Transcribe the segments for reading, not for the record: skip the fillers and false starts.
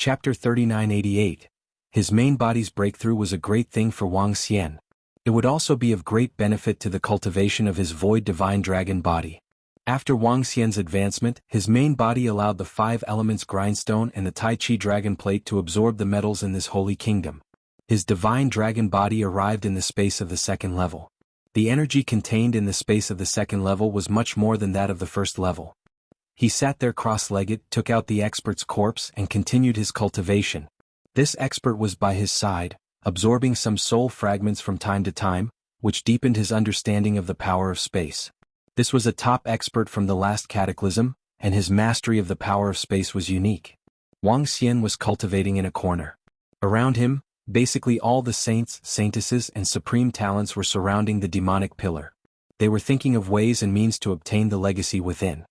Chapter 3988. His main body's breakthrough was a great thing for Wang Xian. It would also be of great benefit to the cultivation of his void divine dragon body. After Wang Xian's advancement, his main body allowed the 5 elements grindstone and the Tai Chi dragon plate to absorb the metals in this holy kingdom. His divine dragon body arrived in the space of the second level. The energy contained in the space of the second level was much more than that of the first level. He sat there cross-legged, took out the expert's corpse and continued his cultivation. This expert was by his side, absorbing some soul fragments from time to time, which deepened his understanding of the power of space. This was a top expert from the last cataclysm, and his mastery of the power of space was unique. Wang Xian was cultivating in a corner. Around him, basically all the saints, saintesses and supreme talents were surrounding the demonic pillar. They were thinking of ways and means to obtain the legacy within.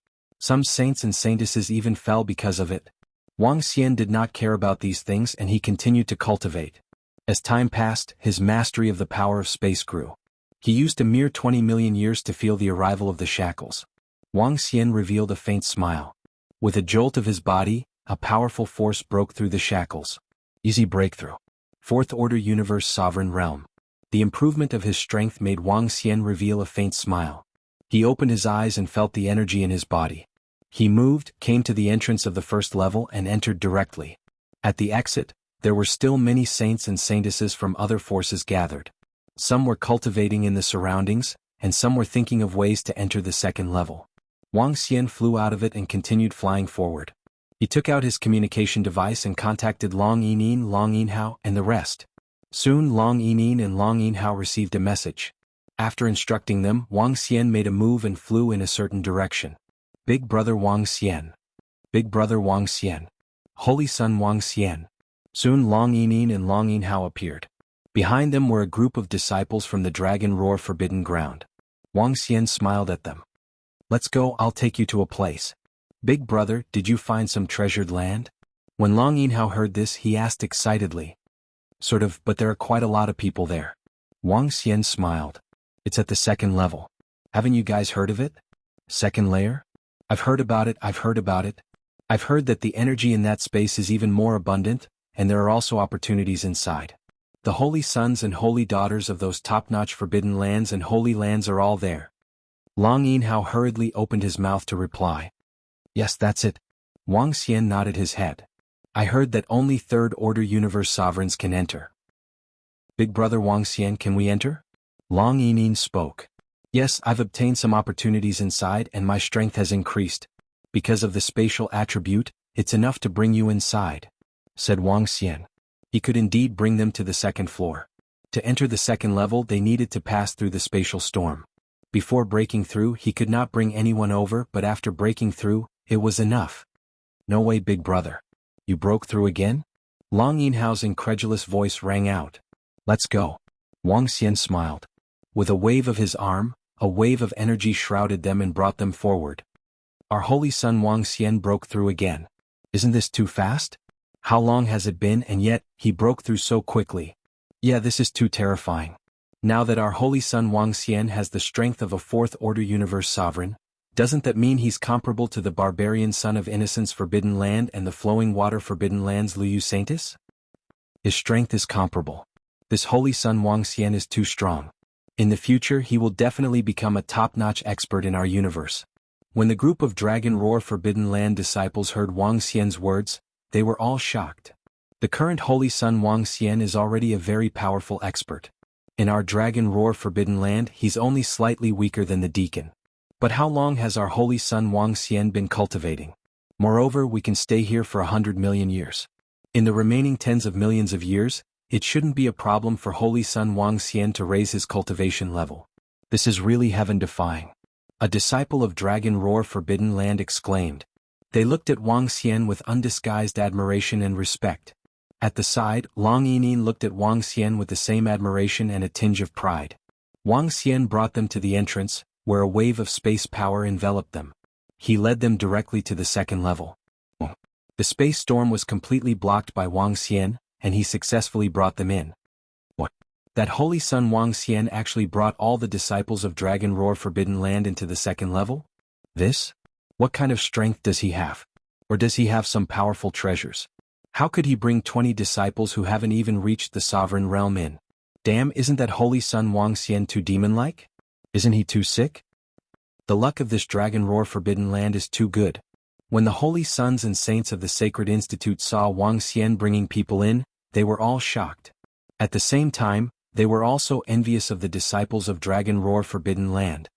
Some saints and saintesses even fell because of it. Wang Xian did not care about these things and he continued to cultivate. As time passed, his mastery of the power of space grew. He used a mere 20 million years to feel the arrival of the shackles. Wang Xian revealed a faint smile. With a jolt of his body, a powerful force broke through the shackles. Easy breakthrough. Fourth Order Universe Sovereign Realm. The improvement of his strength made Wang Xian reveal a faint smile. He opened his eyes and felt the energy in his body. He moved, came to the entrance of the first level and entered directly. At the exit, there were still many saints and saintesses from other forces gathered. Some were cultivating in the surroundings, and some were thinking of ways to enter the second level. Wang Xian flew out of it and continued flying forward. He took out his communication device and contacted Long Yinin, Long Yinhao, and the rest. Soon Long Yinin and Long Yinhao received a message. After instructing them, Wang Xian made a move and flew in a certain direction. Big Brother Wang Xian. Big Brother Wang Xian. Holy Son Wang Xian. Soon Long Yinin and Long Yinhao appeared. Behind them were a group of disciples from the Dragon Roar Forbidden Ground. Wang Xian smiled at them. Let's go, I'll take you to a place. Big Brother, did you find some treasured land? When Long Yinhao heard this, he asked excitedly. Sort of, but there are quite a lot of people there. Wang Xian smiled. It's at the second level. Haven't you guys heard of it? Second layer? I've heard about it. I've heard that the energy in that space is even more abundant, and there are also opportunities inside. The holy sons and holy daughters of those top-notch forbidden lands and holy lands are all there. Long Yinhao hurriedly opened his mouth to reply. Yes, that's it. Wang Xian nodded his head. I heard that only Third Order Universe sovereigns can enter. Big Brother Wang Xian, can we enter? Long Yinin spoke. Yes, I've obtained some opportunities inside and my strength has increased. Because of the spatial attribute, it's enough to bring you inside, said Wang Xian. He could indeed bring them to the second floor. To enter the second level, they needed to pass through the spatial storm. Before breaking through, he could not bring anyone over, but after breaking through, it was enough. No way, Big Brother. You broke through again? Long Yinhao's incredulous voice rang out. Let's go. Wang Xian smiled. With a wave of his arm, a wave of energy shrouded them and brought them forward. Our holy son Wang Xian broke through again. Isn't this too fast? How long has it been and yet, he broke through so quickly. Yeah, this is too terrifying. Now that our holy son Wang Xian has the strength of a Fourth Order Universe sovereign, doesn't that mean he's comparable to the barbarian son of Innocence Forbidden Land and the Flowing Water Forbidden Land's Liu Saintis? His strength is comparable. This holy son Wang Xian is too strong. In the future he will definitely become a top-notch expert in our universe. When the group of Dragon Roar Forbidden Land disciples heard Wang Xian's words, they were all shocked. The current holy son Wang Xian is already a very powerful expert. In our Dragon Roar Forbidden Land he's only slightly weaker than the deacon. But how long has our holy son Wang Xian been cultivating? Moreover, we can stay here for 100 million years. In the remaining tens of millions of years, it shouldn't be a problem for holy son Wang Xian to raise his cultivation level. This is really heaven-defying. A disciple of Dragon Roar Forbidden Land exclaimed. They looked at Wang Xian with undisguised admiration and respect. At the side, Long Yinin looked at Wang Xian with the same admiration and a tinge of pride. Wang Xian brought them to the entrance, where a wave of space power enveloped them. He led them directly to the second level. The space storm was completely blocked by Wang Xian, and he successfully brought them in. What? That holy son Wang Xian actually brought all the disciples of Dragon Roar Forbidden Land into the second level? This? What kind of strength does he have? Or does he have some powerful treasures? How could he bring 20 disciples who haven't even reached the sovereign realm in? Damn, isn't that holy son Wang Xian too demon-like? Isn't he too sick? The luck of this dragon roar forbidden land is too good. When the holy sons and saints of the Sacred Institute saw Wang Xian bringing people in, they were all shocked. At the same time, they were also envious of the disciples of Dragon Roar Forbidden Land.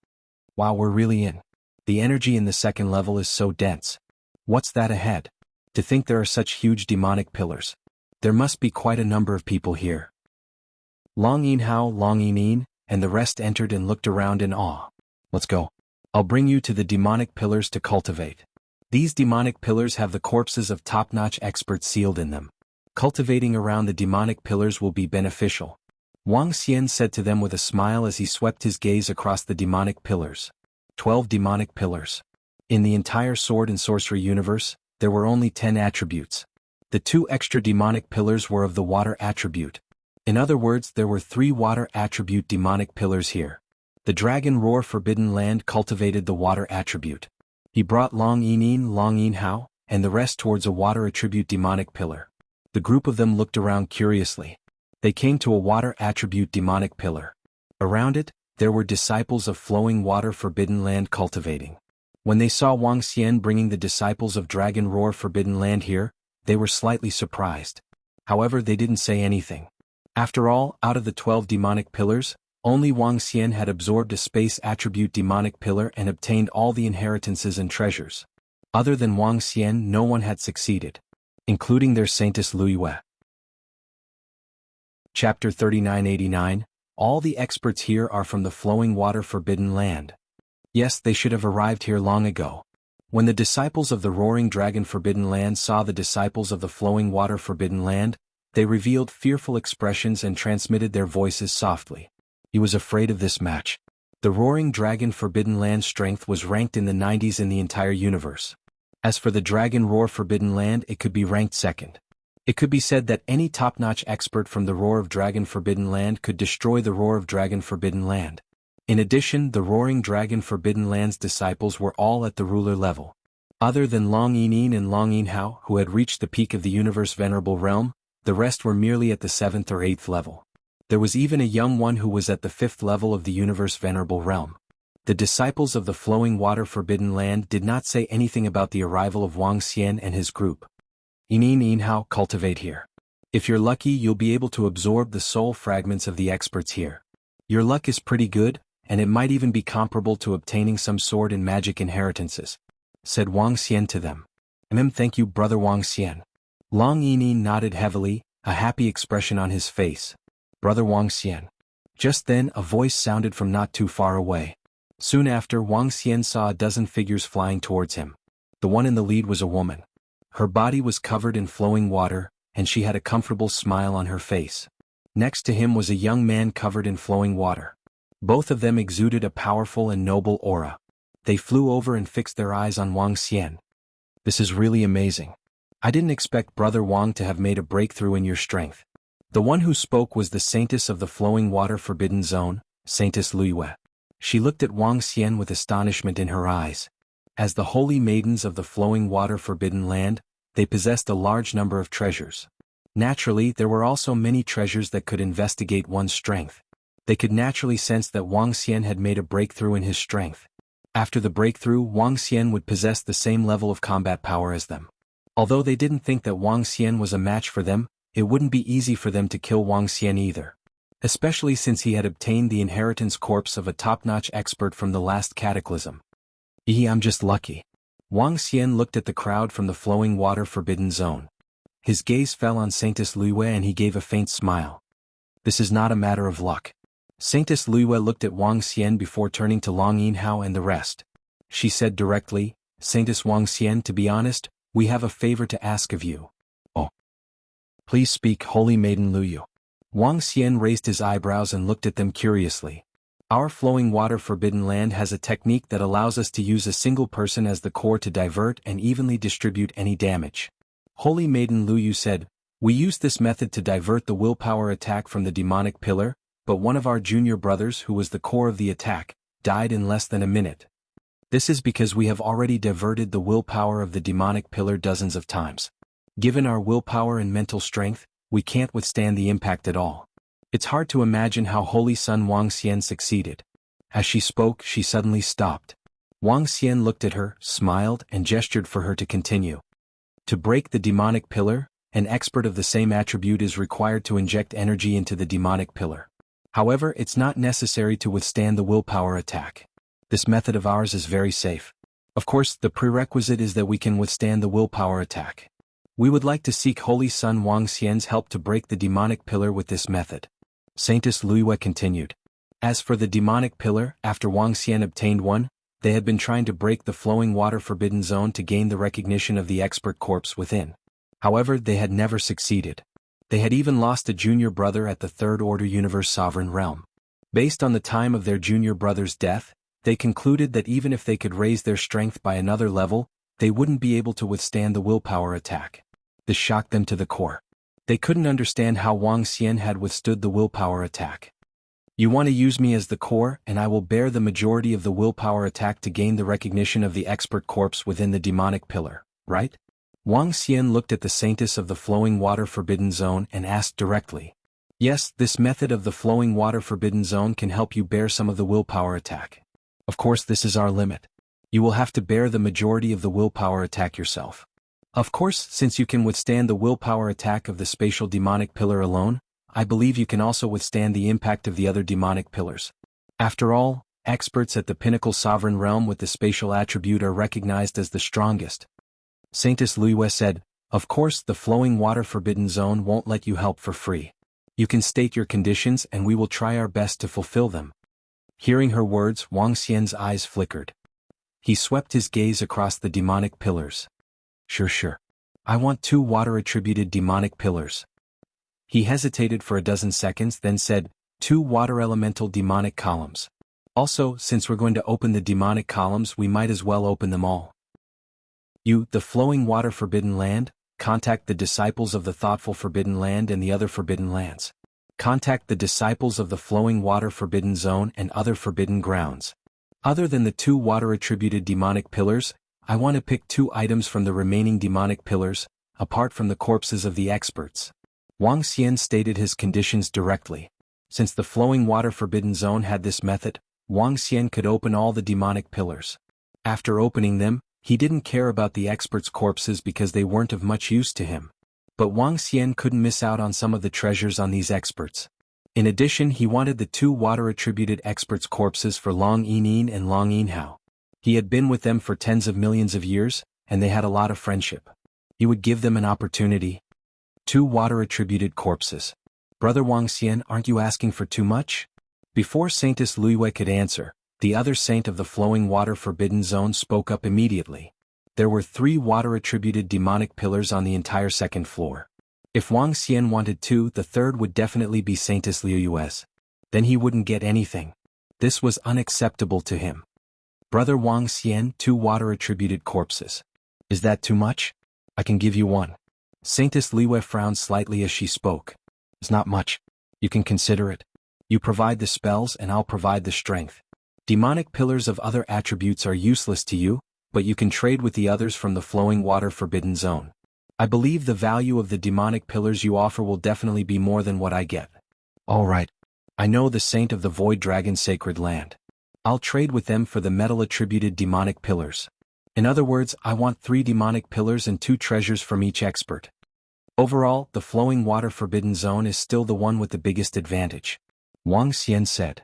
Wow, we're really in. The energy in the second level is so dense. What's that ahead? To think there are such huge demonic pillars. There must be quite a number of people here. Long Yin Hao, Long Yin, and the rest entered and looked around in awe. Let's go. I'll bring you to the demonic pillars to cultivate. These demonic pillars have the corpses of top-notch experts sealed in them. Cultivating around the demonic pillars will be beneficial. Wang Xian said to them with a smile as he swept his gaze across the demonic pillars. 12 demonic pillars. In the entire sword and sorcery universe, there were only 10 attributes. The 2 extra demonic pillars were of the water attribute. In other words, there were 3 water attribute demonic pillars here. The Dragon Roar Forbidden Land cultivated the water attribute. He brought Long Yin Hao, and the rest towards a water attribute demonic pillar. The group of them looked around curiously. They came to a water attribute demonic pillar. Around it, there were disciples of flowing water forbidden land cultivating. When they saw Wang Xian bringing the disciples of Dragon Roar Forbidden Land here, they were slightly surprised. However, they didn't say anything. After all, out of the 12 demonic pillars, only Wang Xian had absorbed a space attribute demonic pillar and obtained all the inheritances and treasures. Other than Wang Xian, no one had succeeded, including their saintess Luyue. Chapter 3989, all the experts here are from the flowing water forbidden land. Yes, they should have arrived here long ago. When the disciples of the roaring dragon forbidden land saw the disciples of the flowing water forbidden land, they revealed fearful expressions and transmitted their voices softly. He was afraid of this match. The roaring dragon forbidden land strength was ranked in the 90s in the entire universe. As for the Dragon Roar Forbidden Land, it could be ranked second. It could be said that any top-notch expert from the Roar of Dragon Forbidden Land could destroy the Roar of Dragon Forbidden Land. In addition, the Roaring Dragon Forbidden Land's disciples were all at the ruler level. Other than Long Yin and Long Yin Hao, who had reached the peak of the universe venerable realm, the rest were merely at the 7th or 8th level. There was even a young one who was at the 5th level of the universe venerable realm. The disciples of the Flowing Water Forbidden Land did not say anything about the arrival of Wang Xian and his group. Yin Hao, cultivate here. If you're lucky, you'll be able to absorb the soul fragments of the experts here. Your luck is pretty good, and it might even be comparable to obtaining some sword and magic inheritances, said Wang Xian to them. Thank you, brother Wang Xian. Long Yin nodded heavily, a happy expression on his face. Brother Wang Xian. Just then, a voice sounded from not too far away. Soon after, Wang Xian saw a dozen figures flying towards him. The one in the lead was a woman. Her body was covered in flowing water, and she had a comfortable smile on her face. Next to him was a young man covered in flowing water. Both of them exuded a powerful and noble aura. They flew over and fixed their eyes on Wang Xian. This is really amazing. I didn't expect Brother Wang to have made a breakthrough in your strength. The one who spoke was the saintess of the flowing water forbidden zone, Saintess Luyue. She looked at Wang Xian with astonishment in her eyes. As the holy maidens of the flowing water forbidden land, they possessed a large number of treasures. Naturally, there were also many treasures that could investigate one's strength. They could naturally sense that Wang Xian had made a breakthrough in his strength. After the breakthrough, Wang Xian would possess the same level of combat power as them. Although they didn't think that Wang Xian was a match for them, it wouldn't be easy for them to kill Wang Xian either. Especially since he had obtained the inheritance corpse of a top-notch expert from the last cataclysm. I'm just lucky. Wang Xian looked at the crowd from the flowing water forbidden zone. His gaze fell on Saintess Luyue and he gave a faint smile. This is not a matter of luck. Saintess Luyue looked at Wang Xian before turning to Long Yin Hao and the rest. She said directly, Saintess Wang Xian, to be honest, we have a favor to ask of you. Oh. Please speak, Holy Maiden Luyue. Wang Xian raised his eyebrows and looked at them curiously. Our flowing water forbidden land has a technique that allows us to use a single person as the core to divert and evenly distribute any damage. Holy Maiden Luyue said, we use this method to divert the willpower attack from the demonic pillar, but one of our junior brothers who was the core of the attack, died in less than a minute. This is because we have already diverted the willpower of the demonic pillar dozens of times. Given our willpower and mental strength, we can't withstand the impact at all. It's hard to imagine how Holy Sun Wang Xian succeeded. As she spoke, she suddenly stopped. Wang Xian looked at her, smiled, and gestured for her to continue. To break the demonic pillar, an expert of the same attribute is required to inject energy into the demonic pillar. However, it's not necessary to withstand the willpower attack. This method of ours is very safe. Of course, the prerequisite is that we can withstand the willpower attack. We would like to seek Holy Sun Wang Xian's help to break the demonic pillar with this method. Saintess Luiyue continued. As for the demonic pillar, after Wang Xian obtained one, they had been trying to break the flowing water forbidden zone to gain the recognition of the expert corpse within. However, they had never succeeded. They had even lost a junior brother at the Third Order Universe Sovereign Realm. Based on the time of their junior brother's death, they concluded that even if they could raise their strength by another level, they wouldn't be able to withstand the willpower attack. This shocked them to the core. They couldn't understand how Wang Xian had withstood the willpower attack. You want to use me as the core, and I will bear the majority of the willpower attack to gain the recognition of the expert corpse within the demonic pillar, right? Wang Xian looked at the Saintess of the Flowing Water Forbidden Zone and asked directly. Yes, this method of the Flowing Water Forbidden Zone can help you bear some of the willpower attack. Of course, this is our limit. You will have to bear the majority of the willpower attack yourself. Of course, since you can withstand the willpower attack of the spatial demonic pillar alone, I believe you can also withstand the impact of the other demonic pillars. After all, experts at the pinnacle sovereign realm with the spatial attribute are recognized as the strongest. Saintess Luiyue said, of course the flowing water forbidden zone won't let you help for free. You can state your conditions and we will try our best to fulfill them. Hearing her words, Wang Xian's eyes flickered. He swept his gaze across the demonic pillars. Sure. I want 2 water-attributed demonic pillars. He hesitated for a dozen seconds, then said, 2 water-elemental demonic columns. Also, since we're going to open the demonic columns, we might as well open them all. You, the flowing water forbidden land, contact the disciples of the thoughtful forbidden land and the other forbidden lands. Contact the disciples of the flowing water forbidden zone and other forbidden grounds. Other than the 2 water-attributed demonic pillars, I want to pick 2 items from the remaining demonic pillars, apart from the corpses of the experts. Wang Xian stated his conditions directly. Since the flowing water forbidden zone had this method, Wang Xian could open all the demonic pillars. After opening them, he didn't care about the experts' corpses because they weren't of much use to him. But Wang Xian couldn't miss out on some of the treasures on these experts. In addition, he wanted the 2 water-attributed experts' corpses for Long Yinin and Long Yinhao. He had been with them for tens of millions of years, and they had a lot of friendship. He would give them an opportunity. 2 water-attributed corpses. Brother Wang Xian, aren't you asking for too much? Before Saintess Luiyue could answer, the other saint of the flowing water forbidden zone spoke up immediately. There were 3 water-attributed demonic pillars on the entire 2nd floor. If Wang Xian wanted 2, the 3rd would definitely be Saintess Luiyue's. Then he wouldn't get anything. This was unacceptable to him. Brother Wang Xian, 2 water-attributed corpses. Is that too much? I can give you 1. Saintess Luiyue frowned slightly as she spoke. It's not much. You can consider it. You provide the spells and I'll provide the strength. Demonic pillars of other attributes are useless to you, but you can trade with the others from the flowing water forbidden zone. I believe the value of the demonic pillars you offer will definitely be more than what I get. All right. I know the saint of the void dragon sacred land. I'll trade with them for the metal-attributed demonic pillars. In other words, I want 3 demonic pillars and 2 treasures from each expert. Overall, the flowing water forbidden zone is still the one with the biggest advantage. Wang Xian said.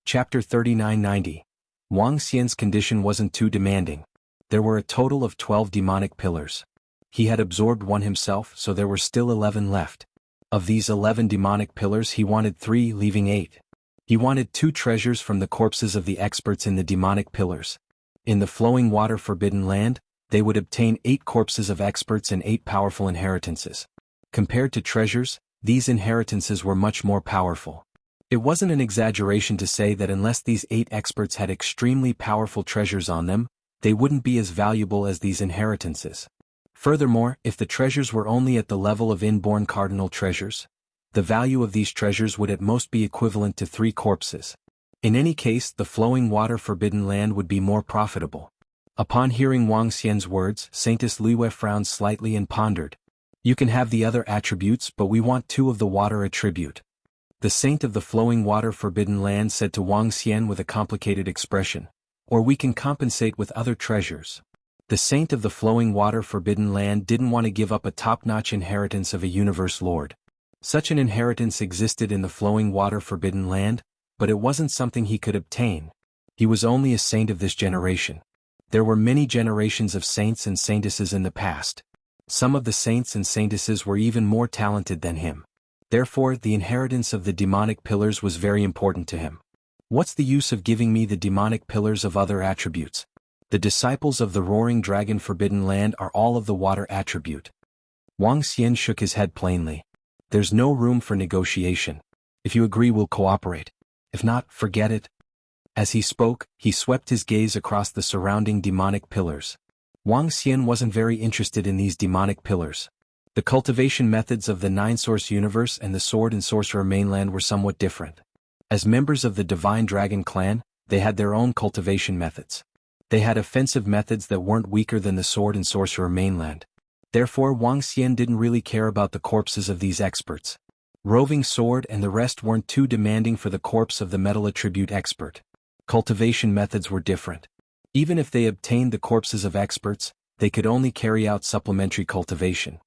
Chapter 3990. Wang Xian's condition wasn't too demanding. There were a total of 12 demonic pillars. He had absorbed 1 himself, so there were still 11 left. Of these 11 demonic pillars he wanted 3, leaving 8. He wanted 2 treasures from the corpses of the experts in the demonic pillars. In the flowing water forbidden land, they would obtain 8 corpses of experts and 8 powerful inheritances. Compared to treasures, these inheritances were much more powerful. It wasn't an exaggeration to say that unless these 8 experts had extremely powerful treasures on them, they wouldn't be as valuable as these inheritances. Furthermore, if the treasures were only at the level of inborn cardinal treasures, the value of these treasures would at most be equivalent to 3 corpses. In any case, the flowing water forbidden land would be more profitable. Upon hearing Wang Xian's words, Saintess Liwei frowned slightly and pondered. You can have the other attributes, but we want 2 of the water attribute. The Saint of the Flowing Water Forbidden Land said to Wang Xian with a complicated expression. Or we can compensate with other treasures. The Saint of the Flowing Water Forbidden Land didn't want to give up a top-notch inheritance of a universe lord. Such an inheritance existed in the Flowing Water Forbidden Land, but it wasn't something he could obtain. He was only a saint of this generation. There were many generations of saints and saintesses in the past. Some of the saints and saintesses were even more talented than him. Therefore, the inheritance of the demonic pillars was very important to him. What's the use of giving me the demonic pillars of other attributes? The disciples of the Roaring Dragon Forbidden Land are all of the water attribute. Wang Xian shook his head plainly. There's no room for negotiation. If you agree, we'll cooperate. If not, forget it. As he spoke, he swept his gaze across the surrounding demonic pillars. Wang Xian wasn't very interested in these demonic pillars. The cultivation methods of the Nine-Source universe and the Sword and Sorcerer mainland were somewhat different. As members of the Divine Dragon clan, they had their own cultivation methods. They had offensive methods that weren't weaker than the Sword and Sorcerer mainland. Therefore, Wang Xian didn't really care about the corpses of these experts. Roving Sword and the rest weren't too demanding for the corpse of the metal attribute expert. Cultivation methods were different. Even if they obtained the corpses of experts, they could only carry out supplementary cultivation.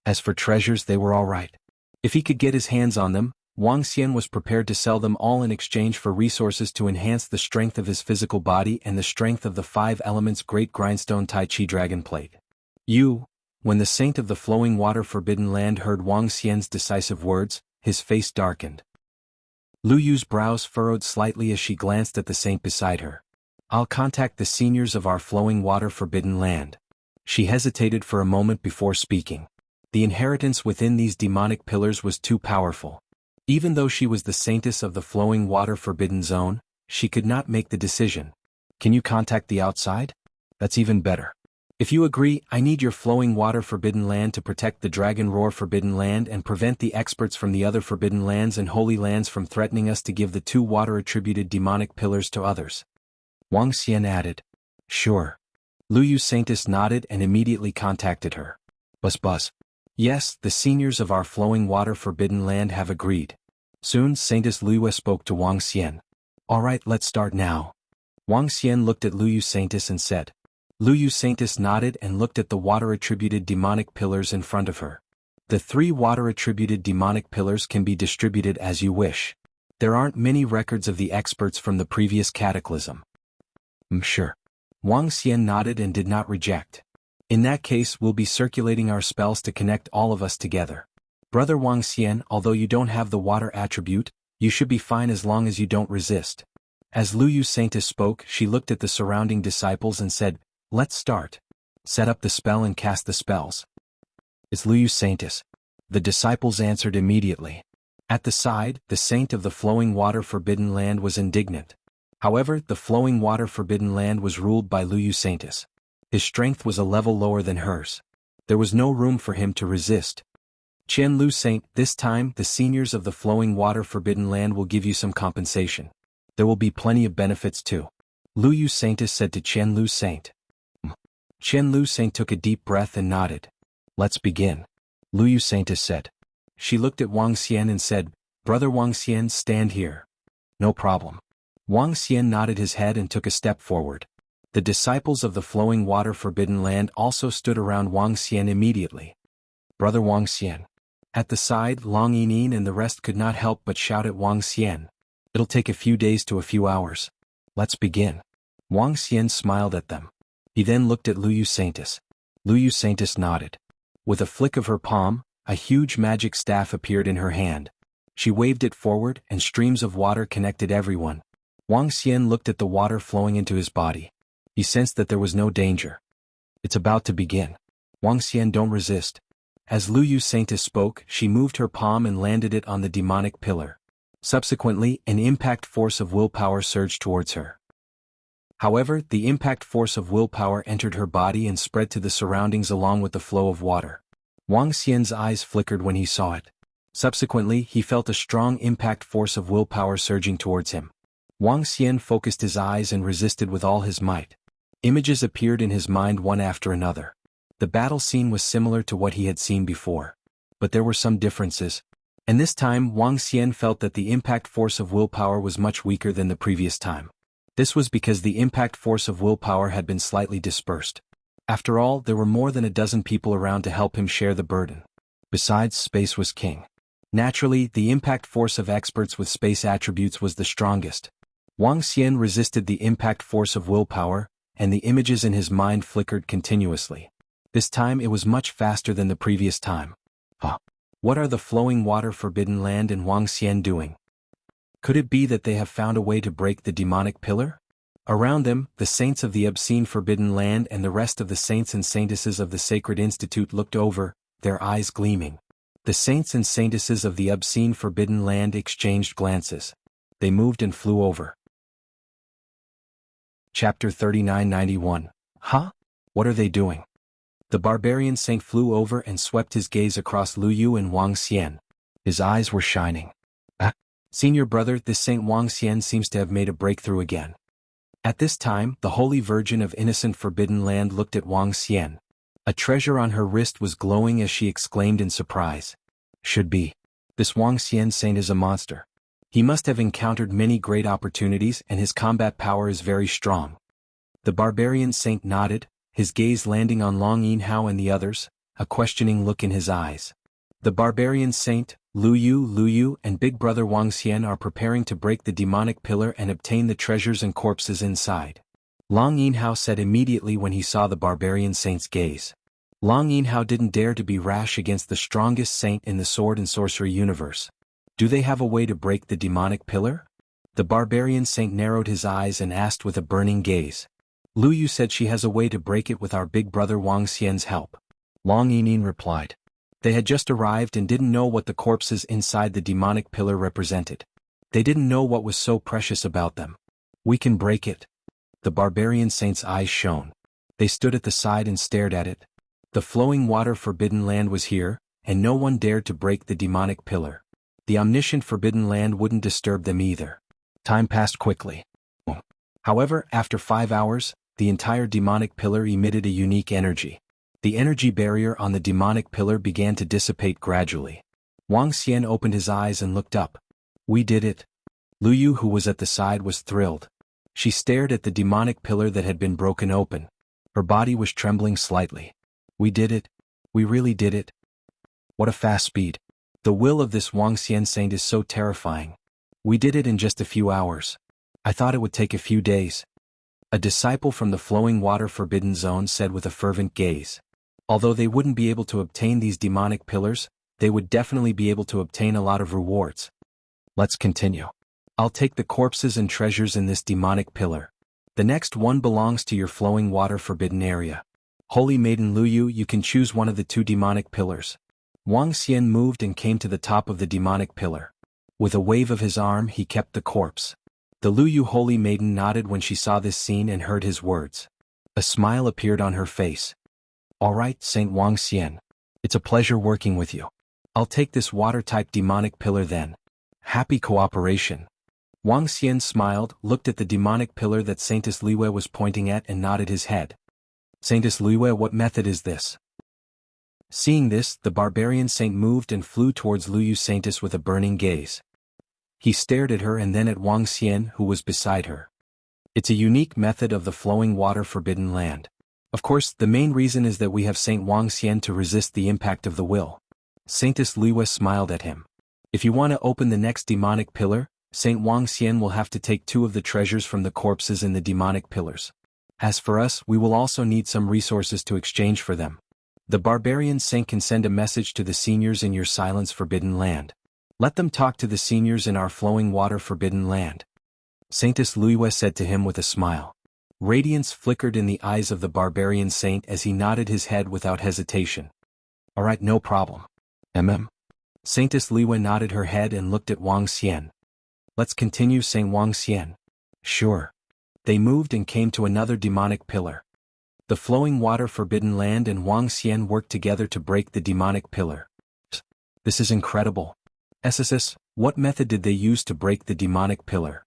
As for treasures, they were all right. If he could get his hands on them, Wang Xian was prepared to sell them all in exchange for resources to enhance the strength of his physical body and the strength of the 5 elements Great Grindstone Tai Chi Dragon Plate. When the Saint of the Flowing Water Forbidden Land heard Wang Xian's decisive words, his face darkened. Lu Yu's brows furrowed slightly as she glanced at the saint beside her. I'll contact the seniors of our Flowing Water Forbidden Land. She hesitated for a moment before speaking. The inheritance within these demonic pillars was too powerful. Even though she was the saintess of the Flowing Water Forbidden Zone, she could not make the decision. Can you contact the outside? That's even better. If you agree, I need your Flowing Water Forbidden Land to protect the Dragon Roar Forbidden Land and prevent the experts from the other Forbidden Lands and Holy Lands from threatening us to give the 2 water-attributed demonic pillars to others. Wang Xian added. Sure. Lu Yu's saintess nodded and immediately contacted her. Buzz. Yes, the seniors of our Flowing Water Forbidden Land have agreed. Soon, Saintess Liwei spoke to Wang Xian. All right, let's start now. Wang Xian looked at Lu Yu's saintess and said. Lu Yu's saintess nodded and looked at the water-attributed demonic pillars in front of her. The 3 water-attributed demonic pillars can be distributed as you wish. There aren't many records of the experts from the previous cataclysm. Sure. Wang Xian nodded and did not reject. In that case, we'll be circulating our spells to connect all of us together. Brother Wang Xian, although you don't have the water attribute, you should be fine as long as you don't resist. As Lu Yu's saintess spoke, she looked at the surrounding disciples and said, Let's start. Set up the spell and cast the spells. It's Lu Yu's saintess. The disciples answered immediately. At the side, the saint of the Flowing Water Forbidden Land was indignant. However, the Flowing Water Forbidden Land was ruled by Lu Yu's saintess. His strength was a level lower than hers. There was no room for him to resist. Qian Lu Saint, this time the seniors of the Flowing Water Forbidden Land will give you some compensation. There will be plenty of benefits too. Lu Yu's saintess said to Qian Lu Saint. Qian Lu Saint took a deep breath and nodded. Let's begin. Lu Yu's saintess said. She looked at Wang Xian and said, Brother Wang Xian, stand here. No problem. Wang Xian nodded his head and took a step forward. The disciples of the Flowing Water Forbidden Land also stood around Wang Xian immediately. Brother Wang Xian. At the side, Long Yining and the rest could not help but shout at Wang Xian. It'll take a few days to a few hours. Let's begin. Wang Xian smiled at them. He then looked at Lu Yu's saintess. Lu Yu's saintess nodded. With a flick of her palm, a huge magic staff appeared in her hand. She waved it forward and streams of water connected everyone. Wang Xian looked at the water flowing into his body. He sensed that there was no danger. It's about to begin. Wang Xian, don't resist. As Lu Yu's saintess spoke, she moved her palm and landed it on the demonic pillar. Subsequently, an impact force of willpower surged towards her. However, the impact force of willpower entered her body and spread to the surroundings along with the flow of water. Wang Xian's eyes flickered when he saw it. Subsequently, he felt a strong impact force of willpower surging towards him. Wang Xian focused his eyes and resisted with all his might. Images appeared in his mind one after another. The battle scene was similar to what he had seen before. But there were some differences. And this time Wang Xian felt that the impact force of willpower was much weaker than the previous time. This was because the impact force of willpower had been slightly dispersed. After all, there were more than a dozen people around to help him share the burden. Besides, space was king. Naturally, the impact force of experts with space attributes was the strongest. Wang Xian resisted the impact force of willpower, and the images in his mind flickered continuously. This time it was much faster than the previous time. What are the flowing water forbidden land and Wang Xian doing? Could it be that they have found a way to break the demonic pillar? Around them, the saints of the obscene forbidden land and the rest of the saints and saintesses of the sacred institute looked over, their eyes gleaming. The saints and saintesses of the obscene forbidden land exchanged glances. They moved and flew over. Chapter 3991. What are they doing? The barbarian saint flew over and swept his gaze across Lu Yu and Wang Xian. His eyes were shining. Senior brother, this Saint Wang Xian seems to have made a breakthrough again. At this time, the Holy Virgin of Innocent Forbidden Land looked at Wang Xian. A treasure on her wrist was glowing as she exclaimed in surprise. Should be. This Wang Xian saint is a monster. He must have encountered many great opportunities and his combat power is very strong. The barbarian saint nodded, his gaze landing on Long Yinhao and the others, a questioning look in his eyes. The barbarian saint, Lu Yu, and big brother Wang Xian are preparing to break the demonic pillar and obtain the treasures and corpses inside. Long Yinhao said immediately when he saw the barbarian saint's gaze. Long Yinhao didn't dare to be rash against the strongest saint in the sword and sorcery universe. Do they have a way to break the demonic pillar? The barbarian saint narrowed his eyes and asked with a burning gaze. Lu Yu said she has a way to break it with our big brother Wang Xian's help. Long Yining replied. They had just arrived and didn't know what the corpses inside the demonic pillar represented. They didn't know what was so precious about them. We can break it. The barbarian saint's eyes shone. They stood at the side and stared at it. The flowing water forbidden land was here, and no one dared to break the demonic pillar. The omniscient forbidden land wouldn't disturb them either. Time passed quickly. However, after 5 hours, the entire demonic pillar emitted a unique energy. The energy barrier on the demonic pillar began to dissipate gradually. Wang Xian opened his eyes and looked up. We did it. Lu Yu, who was at the side, was thrilled. She stared at the demonic pillar that had been broken open. Her body was trembling slightly. We did it. We really did it. What a fast speed. The will of this Wang Xian saint is so terrifying. We did it in just a few hours. I thought it would take a few days. A disciple from the flowing water forbidden zone said with a fervent gaze. Although they wouldn't be able to obtain these demonic pillars, they would definitely be able to obtain a lot of rewards. Let's continue. I'll take the corpses and treasures in this demonic pillar. The next one belongs to your flowing water forbidden area. Holy Maiden Lu Yu, you can choose one of the 2 demonic pillars. Wang Xian moved and came to the top of the demonic pillar. With a wave of his arm, he kept the corpse. The Lu Yu Holy Maiden nodded when she saw this scene and heard his words. A smile appeared on her face. All right, Saint Wang Xian. It's a pleasure working with you. I'll take this water-type demonic pillar then. Happy cooperation. Wang Xian smiled, looked at the demonic pillar that Saintess Liwei was pointing at and nodded his head. Saintess Liwei, what method is this? Seeing this, the barbarian saint moved and flew towards Lu Yu Saintess with a burning gaze. He stared at her and then at Wang Xian, who was beside her. It's a unique method of the flowing water forbidden land. Of course, the main reason is that we have Saint Wang Xian to resist the impact of the will. Saintess Liwei smiled at him. If you want to open the next demonic pillar, Saint Wang Xian will have to take 2 of the treasures from the corpses in the demonic pillars. As for us, we will also need some resources to exchange for them. The barbarian saint can send a message to the seniors in your silence forbidden land. Let them talk to the seniors in our flowing water forbidden land. Saintess Liwei said to him with a smile. Radiance flickered in the eyes of the barbarian saint as he nodded his head without hesitation. All right, no problem. Saintess Liwei nodded her head and looked at Wang Xian. Let's continue, Saint Wang Xian. Sure. They moved and came to another demonic pillar. The flowing water forbidden land and Wang Xian worked together to break the demonic pillar. This is incredible. SSS, what method did they use to break the demonic pillar?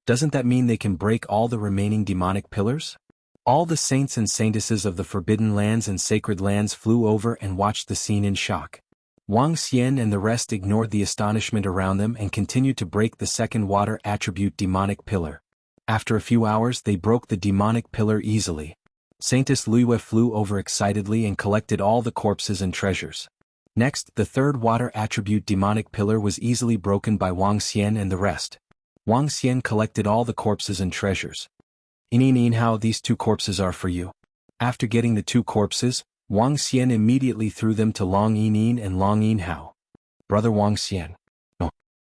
Doesn't that mean they can break all the remaining demonic pillars? All the saints and saintesses of the forbidden lands and sacred lands flew over and watched the scene in shock. Wang Xian and the rest ignored the astonishment around them and continued to break the second water attribute demonic pillar. After a few hours they broke the demonic pillar easily. Saintess Liyue flew over excitedly and collected all the corpses and treasures. Next, the third water attribute demonic pillar was easily broken by Wang Xian and the rest. Wang Xian collected all the corpses and treasures. How these 2 corpses are for you. After getting the 2 corpses, Wang Xian immediately threw them to Long Yinin and Long Yinhao. Brother Wang Xian.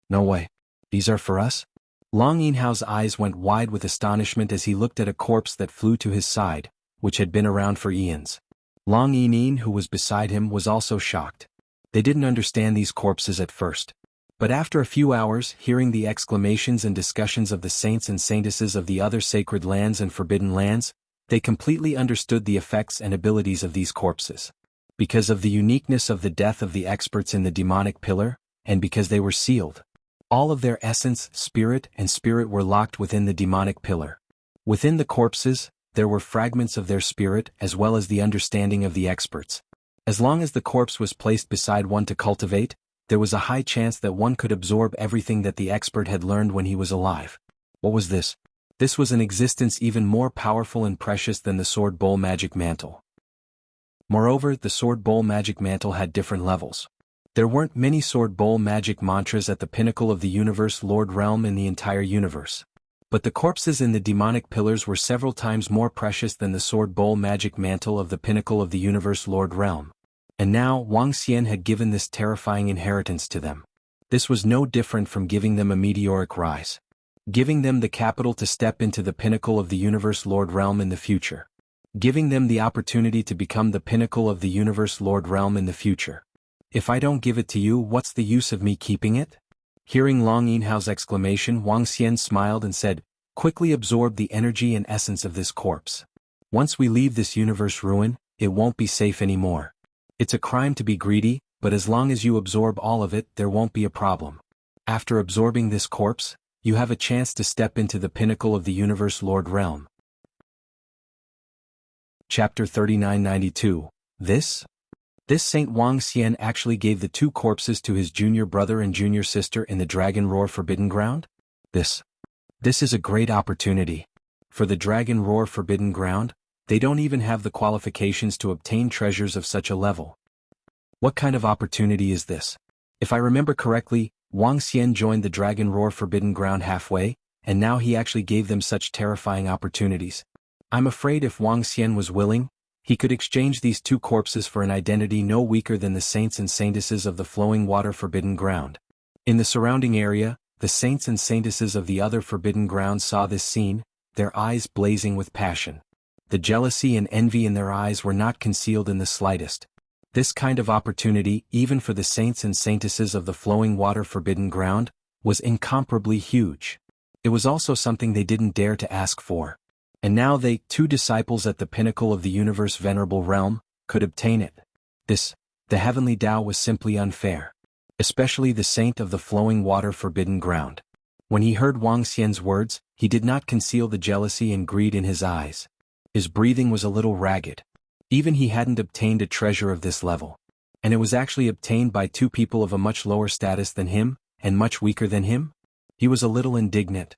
No way. These are for us? Long Yinhao's eyes went wide with astonishment as he looked at a corpse that flew to his side, which had been around for eons. Long Yinin, who was beside him, was also shocked. They didn't understand these corpses at first. But after a few hours, hearing the exclamations and discussions of the saints and saintesses of the other sacred lands and forbidden lands, they completely understood the effects and abilities of these corpses. Because of the uniqueness of the death of the experts in the demonic pillar, and because they were sealed. All of their essence, spirit, and spirit were locked within the demonic pillar. Within the corpses, there were fragments of their spirit as well as the understanding of the experts. As long as the corpse was placed beside one to cultivate, there was a high chance that one could absorb everything that the expert had learned when he was alive. What was this? This was an existence even more powerful and precious than the sword bowl magic mantle. Moreover, the sword bowl magic mantle had different levels. There weren't many sword bowl magic mantras at the pinnacle of the universe Lord realm in the entire universe. But the corpses in the demonic pillars were several times more precious than the sword bowl magic mantle of the pinnacle of the universe Lord realm. And now Wang Xian had given this terrifying inheritance to them. This was no different from giving them a meteoric rise. Giving them the capital to step into the pinnacle of the universe Lord realm in the future. Giving them the opportunity to become the pinnacle of the universe Lord realm in the future. If I don't give it to you, what's the use of me keeping it? Hearing Long Yinhao's exclamation, Wang Xian smiled and said, quickly absorb the energy and essence of this corpse. Once we leave this universe ruin, it won't be safe anymore. It's a crime to be greedy, but as long as you absorb all of it, there won't be a problem. After absorbing this corpse, you have a chance to step into the pinnacle of the universe Lord realm. Chapter 3992. This Saint Wang Xian actually gave the 2 corpses to his junior brother and junior sister in the Dragon Roar Forbidden Ground? This is a great opportunity. For the Dragon Roar Forbidden Ground, they don't even have the qualifications to obtain treasures of such a level. What kind of opportunity is this? If I remember correctly, Wang Xian joined the Dragon Roar Forbidden Ground halfway, and now he actually gave them such terrifying opportunities. I'm afraid if Wang Xian was willing, he could exchange these 2 corpses for an identity no weaker than the saints and saintesses of the Flowing Water Forbidden Ground. In the surrounding area, the saints and saintesses of the other forbidden grounds saw this scene, their eyes blazing with passion. The jealousy and envy in their eyes were not concealed in the slightest. This kind of opportunity, even for the saints and saintesses of the Flowing Water Forbidden Ground, was incomparably huge. It was also something they didn't dare to ask for. And now they, 2 disciples at the pinnacle of the universe venerable realm, could obtain it. The heavenly Tao was simply unfair. Especially the saint of the Flowing Water Forbidden Ground. When he heard Wang Xian's words, he did not conceal the jealousy and greed in his eyes. His breathing was a little ragged. Even he hadn't obtained a treasure of this level. And it was actually obtained by 2 people of a much lower status than him, and much weaker than him? He was a little indignant.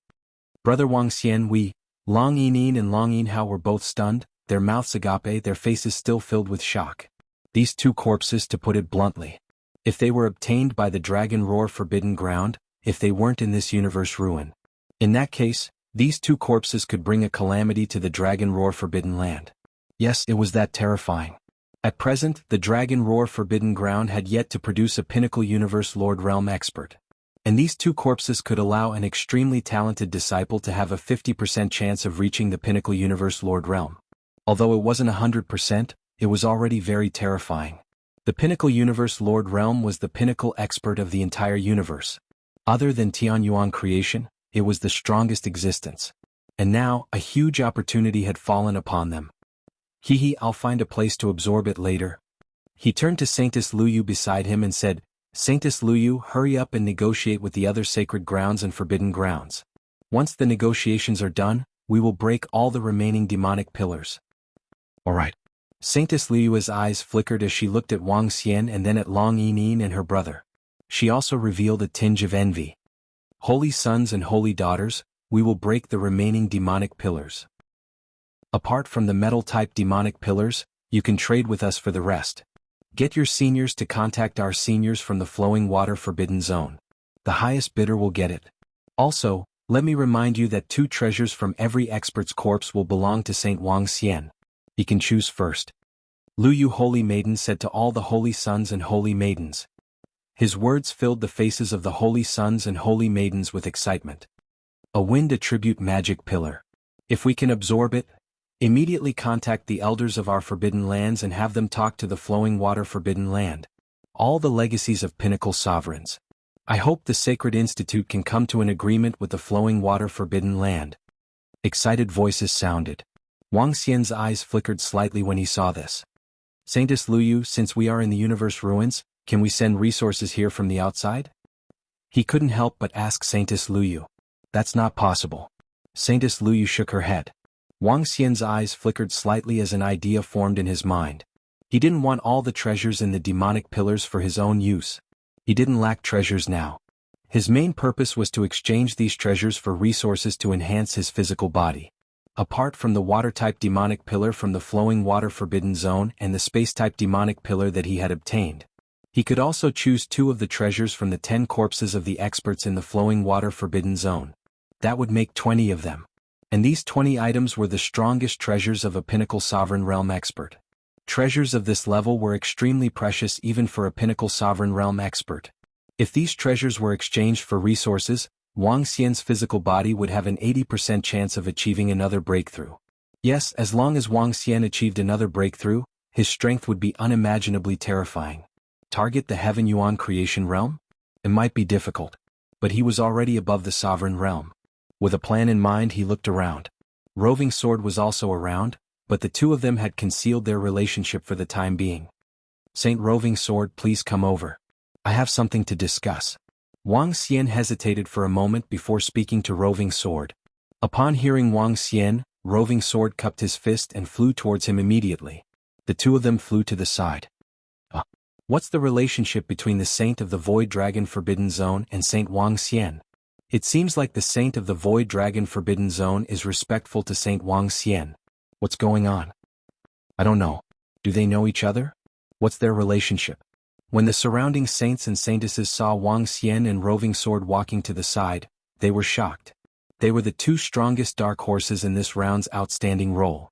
Brother Wang Xian, Long Yinin and Long Yinhao were both stunned, their mouths agape, their faces still filled with shock. These 2 corpses, to put it bluntly. If they were obtained by the Dragon Roar Forbidden Ground, if they weren't in this universe ruin. In that case, these 2 corpses could bring a calamity to the Dragon Roar Forbidden Land. Yes, it was that terrifying. At present, the Dragon Roar Forbidden Ground had yet to produce a pinnacle universe Lord Realm expert. And these 2 corpses could allow an extremely talented disciple to have a 50% chance of reaching the pinnacle universe Lord Realm. Although it wasn't 100%, it was already very terrifying. The pinnacle universe Lord Realm was the pinnacle expert of the entire universe. Other than Tianyuan creation, it was the strongest existence. And now, a huge opportunity had fallen upon them. I'll find a place to absorb it later. He turned to Saintess Luyu beside him and said, Saintess Luyu, hurry up and negotiate with the other sacred grounds and forbidden grounds. Once the negotiations are done, we will break all the remaining demonic pillars. Alright. Saintess Liu's eyes flickered as she looked at Wang Xian and then at Long Yinin and her brother. She also revealed a tinge of envy. Holy sons and holy daughters, we will break the remaining demonic pillars. Apart from the metal-type demonic pillars, you can trade with us for the rest. Get your seniors to contact our seniors from the Flowing Water Forbidden Zone. The highest bidder will get it. Also, let me remind you that 2 treasures from every expert's corpse will belong to Saint Wang Xian. He can choose first. Lu Yu Holy Maiden said to all the holy sons and holy maidens. His words filled the faces of the holy sons and holy maidens with excitement. A wind attribute magic pillar. If we can absorb it, immediately contact the elders of our forbidden lands and have them talk to the Flowing Water Forbidden Land. All the legacies of pinnacle sovereigns. I hope the Sacred Institute can come to an agreement with the Flowing Water Forbidden Land. Excited voices sounded. Wang Xian's eyes flickered slightly when he saw this. Saintess Luyu, since we are in the universe ruins, can we send resources here from the outside? He couldn't help but ask Saintess Luyu. That's not possible. Saintess Luyu shook her head. Wang Xian's eyes flickered slightly as an idea formed in his mind. He didn't want all the treasures in the demonic pillars for his own use. He didn't lack treasures now. His main purpose was to exchange these treasures for resources to enhance his physical body. Apart from the water-type demonic pillar from the Flowing Water Forbidden Zone and the space-type demonic pillar that he had obtained, he could also choose 2 of the treasures from the 10 corpses of the experts in the Flowing Water Forbidden Zone. That would make 20 of them. And these 20 items were the strongest treasures of a pinnacle sovereign realm expert. Treasures of this level were extremely precious even for a pinnacle sovereign realm expert. If these treasures were exchanged for resources, Wang Xian's physical body would have an 80% chance of achieving another breakthrough. Yes, as long as Wang Xian achieved another breakthrough, his strength would be unimaginably terrifying. Target the Heaven Yuan creation realm? It might be difficult, but he was already above the sovereign realm. With a plan in mind, he looked around. Roving Sword was also around, but the 2 of them had concealed their relationship for the time being. Saint Roving Sword, please come over. I have something to discuss. Wang Xian hesitated for a moment before speaking to Roving Sword. Upon hearing Wang Xian, Roving Sword cupped his fist and flew towards him immediately. The 2 of them flew to the side. What's the relationship between the Saint of the Void Dragon Forbidden Zone and Saint Wang Xian? It seems like the Saint of the Void Dragon Forbidden Zone is respectful to Saint Wang Xian. What's going on? I don't know. Do they know each other? What's their relationship? When the surrounding saints and saintesses saw Wang Xian and Roving Sword walking to the side, they were shocked. They were the 2 strongest dark horses in this round's outstanding role.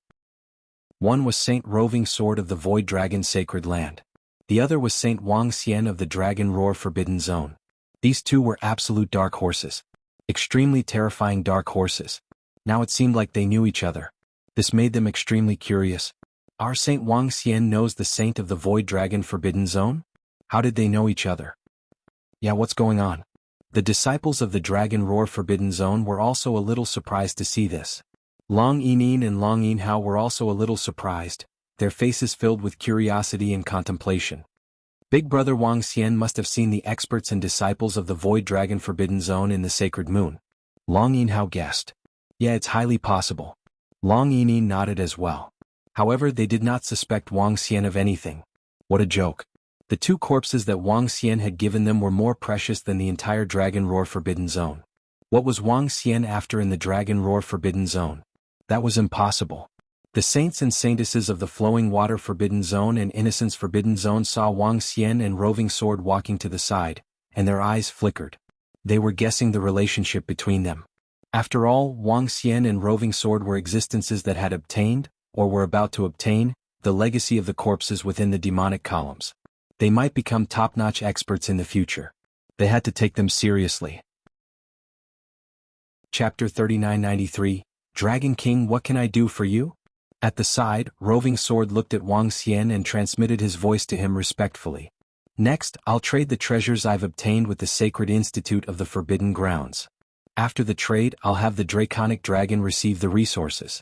One was Saint Roving Sword of the Void Dragon Sacred Land. The other was Saint Wang Xian of the Dragon Roar Forbidden Zone. These 2 were absolute dark horses. Extremely terrifying dark horses. Now it seemed like they knew each other. This made them extremely curious. Our Saint Wang Xian knows the Saint of the Void Dragon Forbidden Zone? How did they know each other? Yeah, what's going on? The disciples of the Dragon Roar Forbidden Zone were also a little surprised to see this. Long Yinin and Long Yinhao were also a little surprised, their faces filled with curiosity and contemplation. Big brother Wang Xian must have seen the experts and disciples of the Void Dragon Forbidden Zone in the Sacred Moon. Long Yinhao guessed. Yeah, it's highly possible. Long Yinin nodded as well. However, they did not suspect Wang Xian of anything. What a joke. The 2 corpses that Wang Xian had given them were more precious than the entire Dragon Roar Forbidden Zone. What was Wang Xian after in the Dragon Roar Forbidden Zone? That was impossible. The saints and saintesses of the Flowing Water Forbidden Zone and Innocence Forbidden Zone saw Wang Xian and Roving Sword walking to the side, and their eyes flickered. They were guessing the relationship between them. After all, Wang Xian and Roving Sword were existences that had obtained, or were about to obtain, the legacy of the corpses within the demonic columns. They might become top-notch experts in the future. They had to take them seriously. Chapter 3993, Dragon King, what can I do for you? At the side, Roving Sword looked at Wang Xian and transmitted his voice to him respectfully. Next, I'll trade the treasures I've obtained with the Sacred Institute of the Forbidden Grounds. After the trade, I'll have the Draconic Dragon receive the resources.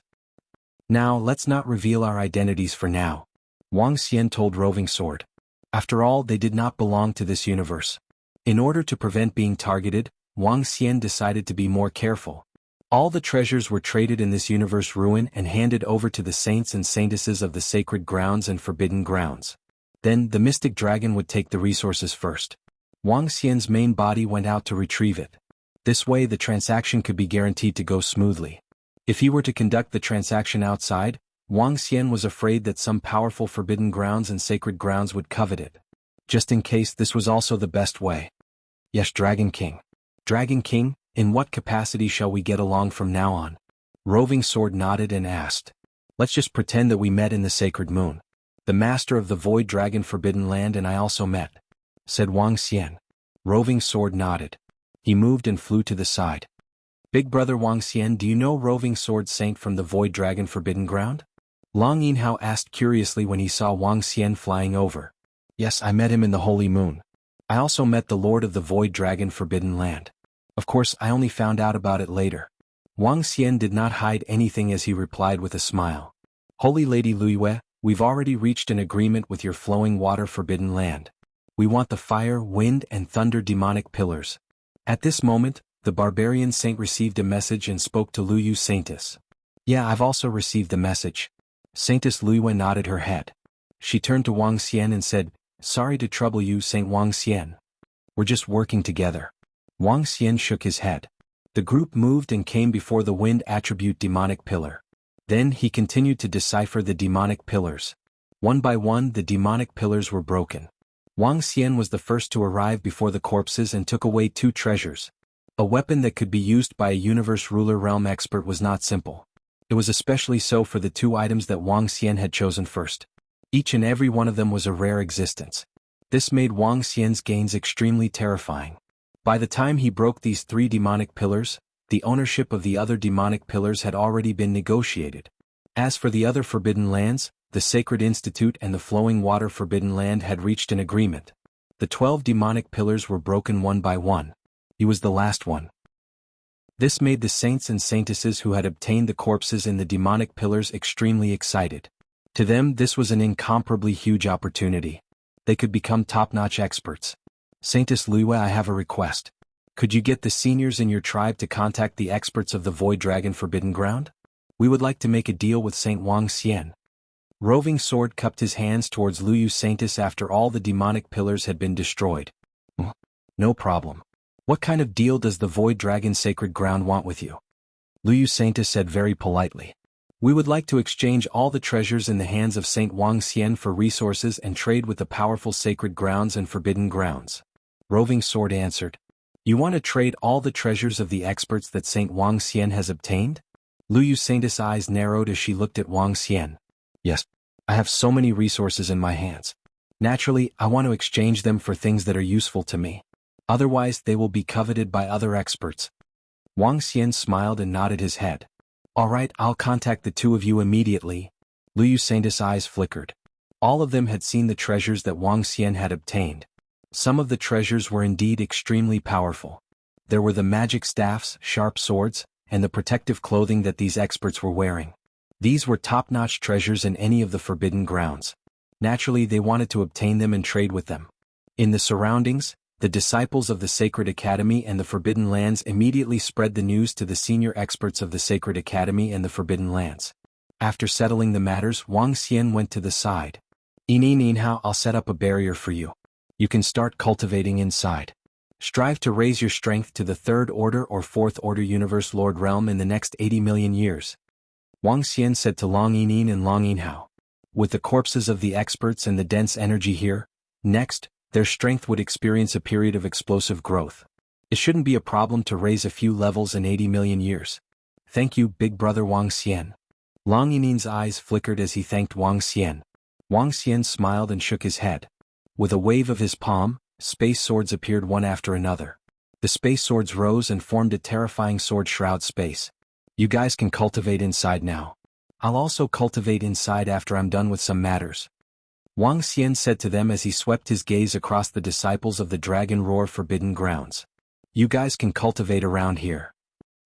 Now, let's not reveal our identities for now, Wang Xian told Roving Sword. After all, they did not belong to this universe. In order to prevent being targeted, Wang Xian decided to be more careful. All the treasures were traded in this universe ruin and handed over to the saints and saintesses of the sacred grounds and forbidden grounds. Then, the mystic dragon would take the resources first. Wang Xian's main body went out to retrieve it. This way the transaction could be guaranteed to go smoothly. If he were to conduct the transaction outside, Wang Xian was afraid that some powerful forbidden grounds and sacred grounds would covet it. Just in case, this was also the best way. Yes, Dragon King. Dragon King, in what capacity shall we get along from now on? Roving Sword nodded and asked. Let's just pretend that we met in the Sacred Moon. The master of the Void Dragon Forbidden Land and I also met, said Wang Xian. Roving Sword nodded. He moved and flew to the side. Big brother Wang Xian, do you know Roving Sword Saint from the Void Dragon Forbidden Ground? Long Yinhao asked curiously when he saw Wang Xian flying over. Yes, I met him in the Holy Moon. I also met the Lord of the Void Dragon Forbidden Land. Of course, I only found out about it later. Wang Xian did not hide anything as he replied with a smile. Holy Lady Luyue, we've already reached an agreement with your flowing water forbidden land. We want the fire, wind, and thunder demonic pillars. At this moment, the barbarian saint received a message and spoke to Luyu Saintess. Yeah, I've also received the message. Saintess Luyue nodded her head. She turned to Wang Xian and said, Sorry to trouble you, Saint Wang Xian. We're just working together. Wang Xian shook his head. The group moved and came before the wind attribute demonic pillar. Then he continued to decipher the demonic pillars. One by one the demonic pillars were broken. Wang Xian was the first to arrive before the corpses and took away 2 treasures. A weapon that could be used by a universe ruler realm expert was not simple. It was especially so for the 2 items that Wang Xian had chosen first. Each and every one of them was a rare existence. This made Wang Xian's gains extremely terrifying. By the time he broke these 3 demonic pillars, the ownership of the other demonic pillars had already been negotiated. As for the other forbidden lands, the Sacred Institute and the Flowing Water Forbidden Land had reached an agreement. The 12 demonic pillars were broken one by one. He was the last one. This made the saints and saintesses who had obtained the corpses in the demonic pillars extremely excited. To them this was an incomparably huge opportunity. They could become top-notch experts. Saintess Luyue, I have a request. Could you get the seniors in your tribe to contact the experts of the Void Dragon Forbidden Ground? We would like to make a deal with Saint Wang Xian. Roving Sword cupped his hands towards Luyu Saintess after all the demonic pillars had been destroyed. No problem. What kind of deal does the Void Dragon Sacred Ground want with you? Luyu Saintess said very politely. We would like to exchange all the treasures in the hands of Saint Wang Xian for resources and trade with the powerful sacred grounds and forbidden grounds. Roving Sword answered. You want to trade all the treasures of the experts that Saint Wang Xian has obtained? Luyu Saintess' eyes narrowed as she looked at Wang Xian. Yes, I have so many resources in my hands. Naturally, I want to exchange them for things that are useful to me. Otherwise, they will be coveted by other experts. Wang Xian smiled and nodded his head. All right, I'll contact the 2 of you immediately. Luyu Saintess' eyes flickered. All of them had seen the treasures that Wang Xian had obtained. Some of the treasures were indeed extremely powerful. There were the magic staffs, sharp swords, and the protective clothing that these experts were wearing. These were top-notch treasures in any of the forbidden grounds. Naturally, they wanted to obtain them and trade with them. In the surroundings, the disciples of the Sacred Academy and the Forbidden Lands immediately spread the news to the senior experts of the Sacred Academy and the Forbidden Lands. After settling the matters, Wang Xian went to the side. How I'll set up a barrier for you. You can start cultivating inside. Strive to raise your strength to the 3rd order or 4th order Universe Lord realm in the next 80 million years. Wang Xian said to Long Yinin and Long Yinhao. With the corpses of the experts and the dense energy here, next, their strength would experience a period of explosive growth. It shouldn't be a problem to raise a few levels in 80 million years. Thank you, big brother Wang Xian. Long Yinin's eyes flickered as he thanked Wang Xian. Wang Xian smiled and shook his head. With a wave of his palm, space swords appeared one after another. The space swords rose and formed a terrifying sword shroud space. You guys can cultivate inside now. I'll also cultivate inside after I'm done with some matters. Wang Xian said to them as he swept his gaze across the disciples of the Dragon Roar Forbidden Grounds. You guys can cultivate around here.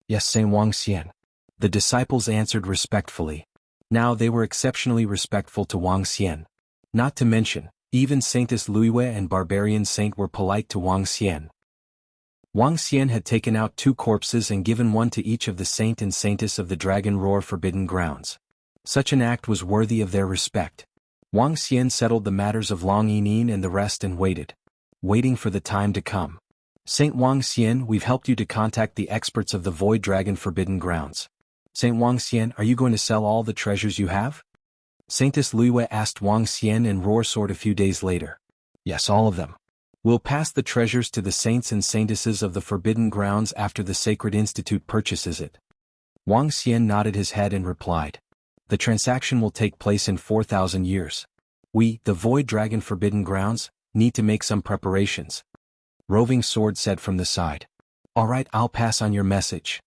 Yes, Saint Wang Xian. The disciples answered respectfully. Now they were exceptionally respectful to Wang Xian. Not to mention, even Saintess Luyue and Barbarian Saint were polite to Wang Xian. Wang Xian had taken out 2 corpses and given one to each of the saint and saintess of the Dragon Roar Forbidden Grounds. Such an act was worthy of their respect. Wang Xian settled the matters of Long Yinin and the rest and waiting for the time to come. Saint Wang Xian, we've helped you to contact the experts of the Void Dragon Forbidden Grounds. Saint Wang Xian, are you going to sell all the treasures you have? Saintess Luiyue asked Wang Xian and Roar Sword a few days later. Yes, all of them. We'll pass the treasures to the saints and saintesses of the Forbidden Grounds after the Sacred Institute purchases it. Wang Xian nodded his head and replied. The transaction will take place in 4,000 years. We, the Void Dragon Forbidden Grounds, need to make some preparations. Roving Sword said from the side. All right, I'll pass on your message.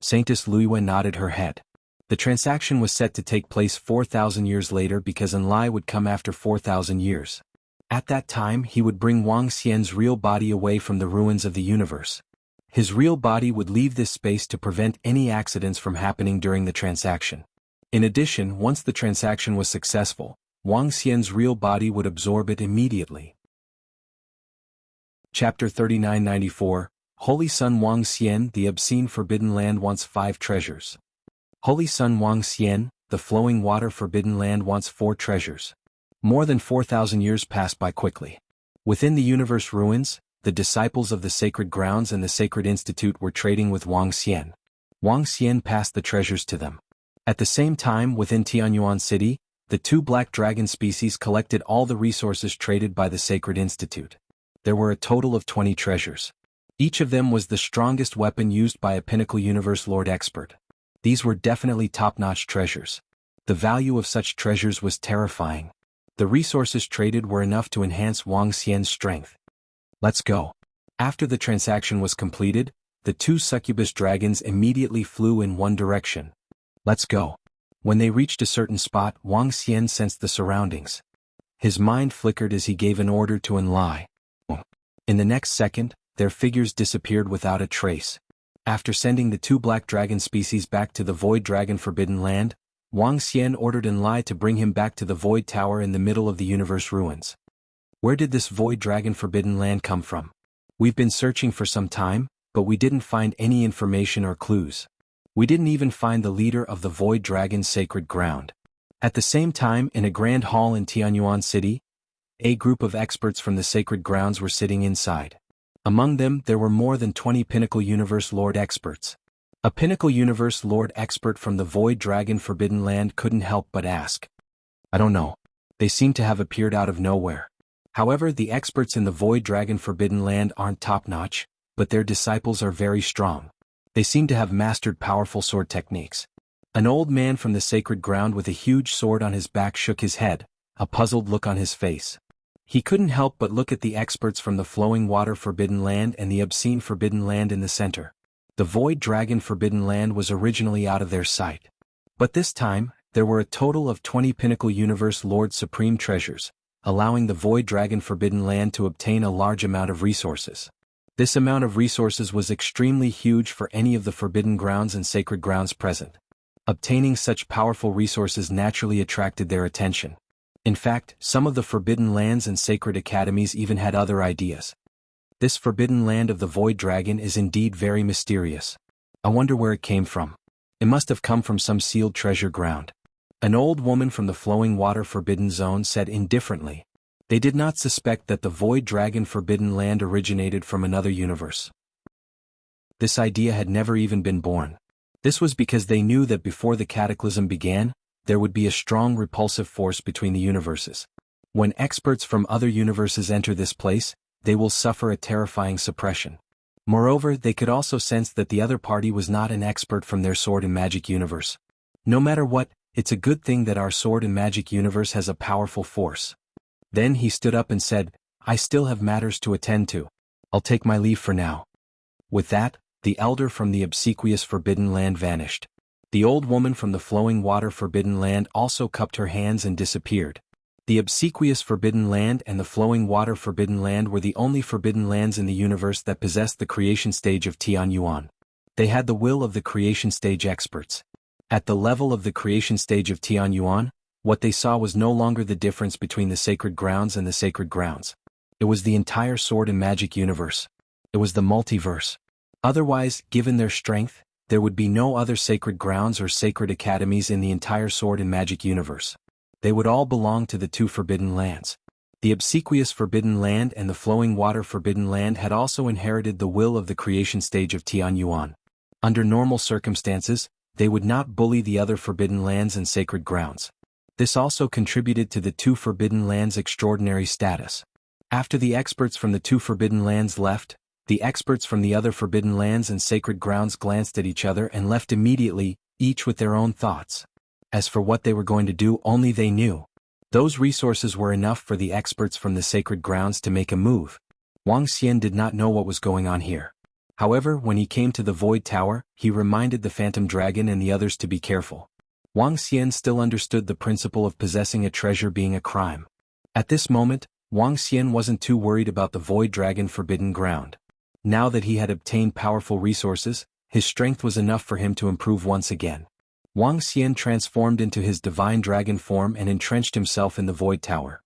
Saintess Luiyue nodded her head. The transaction was set to take place 4,000 years later because Enlai would come after 4,000 years. At that time he would bring Wang Xian's real body away from the ruins of the universe. His real body would leave this space to prevent any accidents from happening during the transaction. In addition, once the transaction was successful, Wang Xian's real body would absorb it immediately. Chapter 3994, Holy Son Wang Xian, the Obscene Forbidden Land wants 5 treasures. Holy Son Wang Xian, the Flowing Water Forbidden Land wants 4 treasures. More than 4,000 years passed by quickly. Within the universe ruins, the disciples of the Sacred Grounds and the Sacred Institute were trading with Wang Xian. Wang Xian passed the treasures to them. At the same time, within Tianyuan City, the 2 black dragon species collected all the resources traded by the Sacred Institute. There were a total of 20 treasures. Each of them was the strongest weapon used by a Pinnacle Universe Lord expert. These were definitely top-notch treasures. The value of such treasures was terrifying. The resources traded were enough to enhance Wang Xian's strength. Let's go. After the transaction was completed, the 2 succubus dragons immediately flew in one direction. Let's go. When they reached a certain spot, Wang Xian sensed the surroundings. His mind flickered as he gave an order to Enlai. In the next second, their figures disappeared without a trace. After sending the 2 black dragon species back to the Void Dragon Forbidden Land, Wang Xian ordered Enlai to bring him back to the Void Tower in the middle of the universe ruins. Where did this Void Dragon Forbidden Land come from? We've been searching for some time, but we didn't find any information or clues. We didn't even find the leader of the Void Dragon's sacred ground. At the same time, in a grand hall in Tianyuan City, a group of experts from the sacred grounds were sitting inside. Among them, there were more than 20 Pinnacle Universe Lord experts. A Pinnacle Universe Lord expert from the Void Dragon Forbidden Land couldn't help but ask. I don't know. They seem to have appeared out of nowhere. However, the experts in the Void Dragon Forbidden Land aren't top-notch, but their disciples are very strong. They seem to have mastered powerful sword techniques. An old man from the sacred ground with a huge sword on his back shook his head, a puzzled look on his face. He couldn't help but look at the experts from the Flowing Water Forbidden Land and the Obscene Forbidden Land in the center. The Void Dragon Forbidden Land was originally out of their sight. But this time, there were a total of 20 Pinnacle Universe Lord Supreme treasures, allowing the Void Dragon Forbidden Land to obtain a large amount of resources. This amount of resources was extremely huge for any of the Forbidden Grounds and Sacred Grounds present. Obtaining such powerful resources naturally attracted their attention. In fact, some of the Forbidden Lands and Sacred Academies even had other ideas. This Forbidden Land of the Void Dragon is indeed very mysterious. I wonder where it came from. It must have come from some sealed treasure ground. An old woman from the Flowing Water Forbidden Zone said indifferently. They did not suspect that the Void Dragon Forbidden Land originated from another universe. This idea had never even been born. This was because they knew that before the cataclysm began, there would be a strong repulsive force between the universes. When experts from other universes enter this place, they will suffer a terrifying suppression. Moreover, they could also sense that the other party was not an expert from their sword and magic universe. No matter what, it's a good thing that our sword and magic universe has a powerful force. Then he stood up and said, I still have matters to attend to. I'll take my leave for now. With that, the elder from the obsequious Forbidden Land vanished. The old woman from the Flowing Water Forbidden Land also cupped her hands and disappeared. The obsequious Forbidden Land and the Flowing Water Forbidden Land were the only Forbidden Lands in the universe that possessed the creation stage of Tianyuan. They had the will of the creation stage experts. At the level of the creation stage of Tianyuan, what they saw was no longer the difference between the sacred grounds and the sacred grounds. It was the entire sword and magic universe. It was the multiverse. Otherwise, given their strength, there would be no other sacred grounds or sacred academies in the entire sword and magic universe. They would all belong to the two forbidden lands. The obsequious Forbidden Land and the Flowing Water Forbidden Land had also inherited the will of the creation stage of Tianyuan. Under normal circumstances, they would not bully the other Forbidden Lands and sacred grounds. This also contributed to the two Forbidden Lands' extraordinary status. After the experts from the two Forbidden Lands left, the experts from the other Forbidden Lands and sacred grounds glanced at each other and left immediately, each with their own thoughts. As for what they were going to do, only they knew. Those resources were enough for the experts from the sacred grounds to make a move. Wang Xian did not know what was going on here. However, when he came to the Void Tower, he reminded the Phantom Dragon and the others to be careful. Wang Xian still understood the principle of possessing a treasure being a crime. At this moment, Wang Xian wasn't too worried about the Void Dragon Forbidden Ground. Now that he had obtained powerful resources, his strength was enough for him to improve once again. Wang Xian transformed into his divine dragon form and entrenched himself in the Void Tower.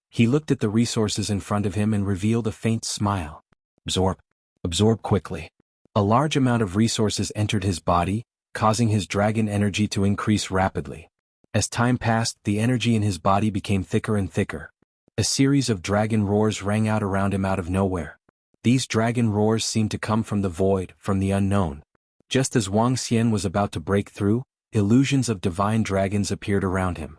He looked at the resources in front of him and revealed a faint smile. Absorb. Absorb quickly. A large amount of resources entered his body, causing his dragon energy to increase rapidly. As time passed, the energy in his body became thicker and thicker. A series of dragon roars rang out around him out of nowhere. These dragon roars seemed to come from the void, from the unknown. Just as Wang Xian was about to break through, illusions of divine dragons appeared around him.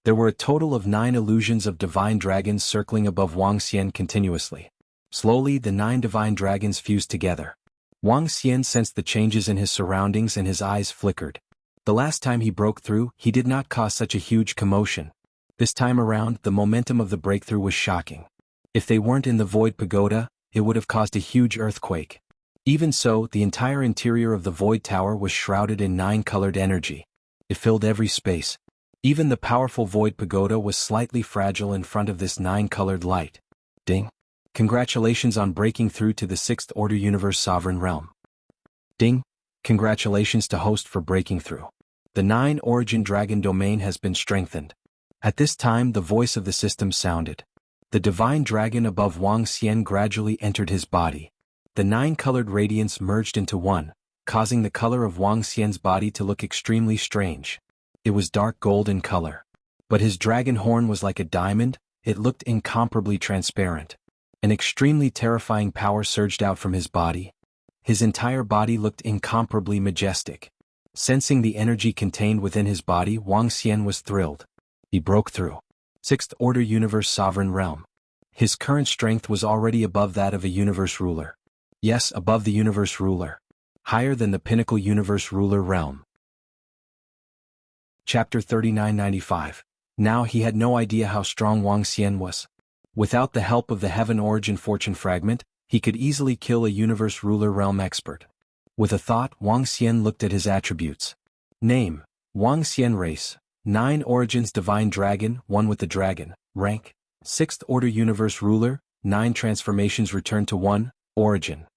There were a total of 9 illusions of divine dragons circling above Wang Xian continuously. Slowly, the 9 divine dragons fused together. Wang Xian sensed the changes in his surroundings and his eyes flickered. The last time he broke through, he did not cause such a huge commotion. This time around, the momentum of the breakthrough was shocking. If they weren't in the Void Pagoda, it would have caused a huge earthquake. Even so, the entire interior of the Void Tower was shrouded in 9-colored energy. It filled every space. Even the powerful Void Pagoda was slightly fragile in front of this 9-colored light. Ding. Congratulations on breaking through to the 6th Order Universe Sovereign Realm. Ding. Congratulations to host for breaking through. The 9 Origin Dragon domain has been strengthened. At this time, the voice of the system sounded. The divine dragon above Wang Xian gradually entered his body. The 9-colored radiance merged into one, causing the color of Wang Xian's body to look extremely strange. It was dark gold in color. But his dragon horn was like a diamond, it looked incomparably transparent. An extremely terrifying power surged out from his body. His entire body looked incomparably majestic. Sensing the energy contained within his body, Wang Xian was thrilled. He broke through. 6th Order Universe Sovereign Realm. His current strength was already above that of a universe ruler. Yes, above the universe ruler. Higher than the pinnacle universe ruler realm. Chapter 3995. Now he had no idea how strong Wang Xian was. Without the help of the Heaven Origin Fortune Fragment, he could easily kill a universe ruler realm expert. With a thought, Wang Xian looked at his attributes. Name: Wang Xian. Race: 9 Origins Divine Dragon, 1 with the Dragon. Rank: 6th Order Universe Ruler, 9 transformations returned to 1, Origin.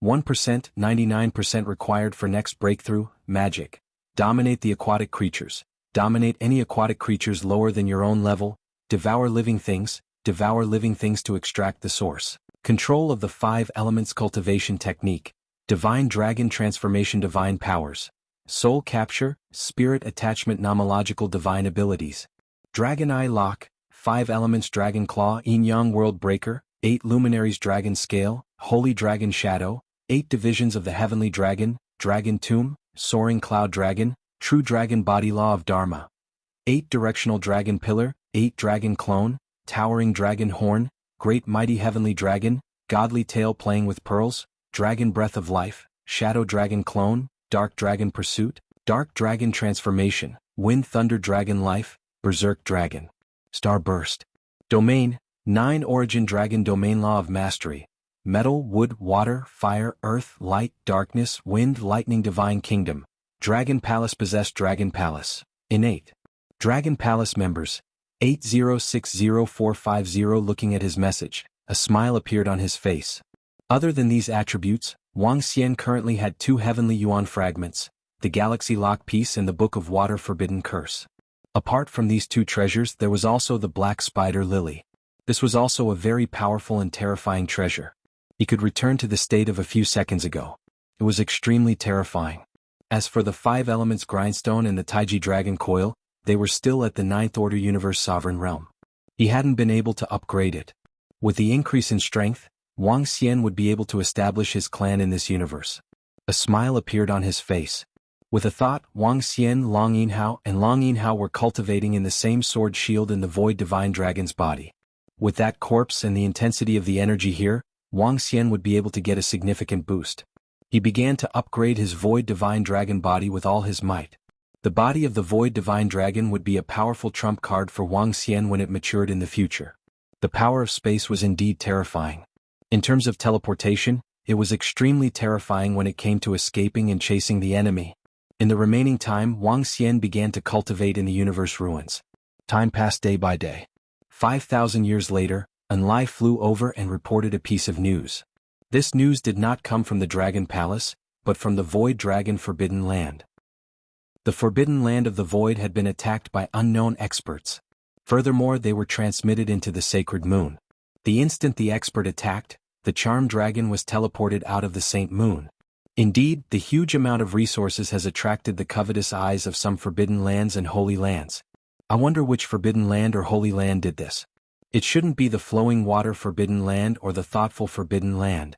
1%, 99% required for next breakthrough, Magic. Dominate the aquatic creatures. Dominate any aquatic creatures lower than your own level. Devour living things to extract the source. Control of the 5 elements cultivation technique. Divine Dragon Transformation Divine Powers. Soul Capture, Spirit Attachment Nomological Divine Abilities. Dragon Eye Lock, 5 Elements Dragon Claw Yin-Yang World Breaker, 8 Luminaries Dragon Scale, Holy Dragon Shadow, 8 Divisions of the Heavenly Dragon, Dragon Tomb, Soaring Cloud Dragon, True Dragon Body Law of Dharma. 8 Directional Dragon Pillar, 8 Dragon Clone, Towering Dragon Horn, Great Mighty Heavenly Dragon, Godly Tail Playing with Pearls, Dragon Breath of Life, Shadow Dragon Clone, Dark Dragon Pursuit, Dark Dragon Transformation, Wind Thunder Dragon Life, Berserk Dragon. Starburst. Domain: 9 Origin Dragon Domain Law of Mastery. Metal, Wood, Water, Fire, Earth, Light, Darkness, Wind, Lightning Divine Kingdom. Dragon Palace Possessed Dragon Palace. Innate. Dragon Palace Members. 8060450. Looking at his message, a smile appeared on his face. Other than these attributes, Wang Xian currently had 2 Heavenly Yuan Fragments, the Galaxy Lock Piece and the Book of Water Forbidden Curse. Apart from these 2 treasures, there was also the Black Spider Lily. This was also a very powerful and terrifying treasure. He could return to the state of a few seconds ago. It was extremely terrifying. As for the 5 elements grindstone and the Taiji dragon coil, they were still at the 9th order universe sovereign realm. He hadn't been able to upgrade it. With the increase in strength, Wang Xian would be able to establish his clan in this universe. A smile appeared on his face. With a thought, Wang Xian, Long Yinhao, and Long Yinhao were cultivating in the same sword shield in the void divine dragon's body. With that corpse and the intensity of the energy here, Wang Xian would be able to get a significant boost. He began to upgrade his void divine dragon body with all his might. The body of the void divine dragon would be a powerful trump card for Wang Xian when it matured in the future. The power of space was indeed terrifying. In terms of teleportation, it was extremely terrifying when it came to escaping and chasing the enemy. In the remaining time, Wang Xian began to cultivate in the universe ruins. Time passed day by day. 5,000 years later, Enlai flew over and reported a piece of news. This news did not come from the Dragon Palace, but from the Void Dragon Forbidden Land. The Forbidden Land of the Void had been attacked by unknown experts. Furthermore, they were transmitted into the Sacred Moon. The instant the expert attacked, the Charmed Dragon was teleported out of the Saint Moon. Indeed, the huge amount of resources has attracted the covetous eyes of some forbidden lands and holy lands. I wonder which forbidden land or holy land did this. It shouldn't be the Flowing Water Forbidden Land or the Thoughtful Forbidden Land.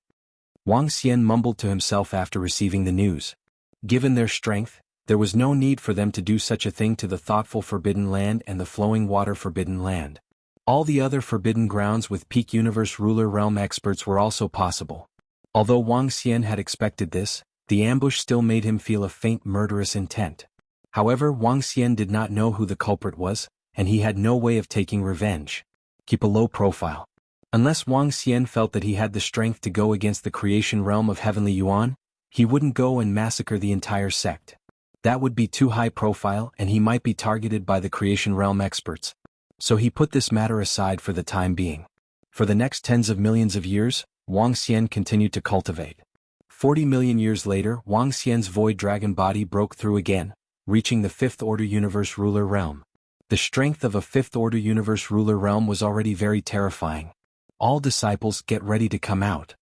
Wang Xian mumbled to himself after receiving the news. Given their strength, there was no need for them to do such a thing to the Thoughtful Forbidden Land and the Flowing Water Forbidden Land. All the other forbidden grounds with peak universe ruler realm experts were also possible. Although Wang Xian had expected this, the ambush still made him feel a faint murderous intent. However, Wang Xian did not know who the culprit was, and he had no way of taking revenge. Keep a low profile. Unless Wang Xian felt that he had the strength to go against the creation realm of Heavenly Yuan, he wouldn't go and massacre the entire sect. That would be too high profile and he might be targeted by the creation realm experts. So he put this matter aside for the time being. For the next tens of millions of years, Wang Xian continued to cultivate. 40 million years later, Wang Xian's void dragon body broke through again, reaching the 5th order universe ruler realm. The strength of a 5th order universe ruler realm was already very terrifying. All disciples, get ready to come out.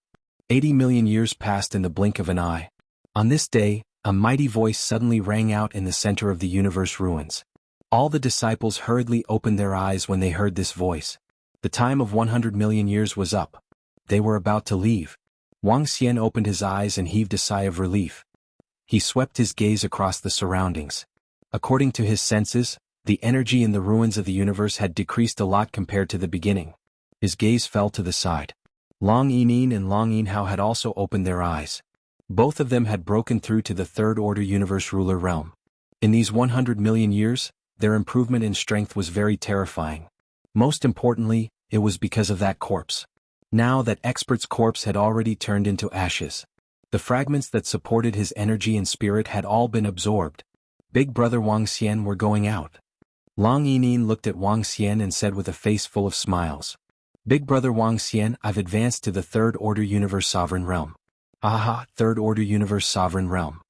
80 million years passed in the blink of an eye. On this day, a mighty voice suddenly rang out in the center of the universe ruins. All the disciples hurriedly opened their eyes when they heard this voice. The time of 100 million years was up. They were about to leave. Wang Xian opened his eyes and heaved a sigh of relief. He swept his gaze across the surroundings. According to his senses, the energy in the ruins of the universe had decreased a lot compared to the beginning. His gaze fell to the side. Long Yinin and Long Yinhao had also opened their eyes. Both of them had broken through to the 3rd order universe ruler realm. In these 100 million years, their improvement in strength was very terrifying. Most importantly, it was because of that corpse. Now that expert's corpse had already turned into ashes. The fragments that supported his energy and spirit had all been absorbed. Big brother Wang Xian were going out. Long Yinin looked at Wang Xian and said with a face full of smiles. Big brother Wang Xian, I've advanced to the 3rd order universe sovereign realm. Aha, 3rd order universe sovereign realm.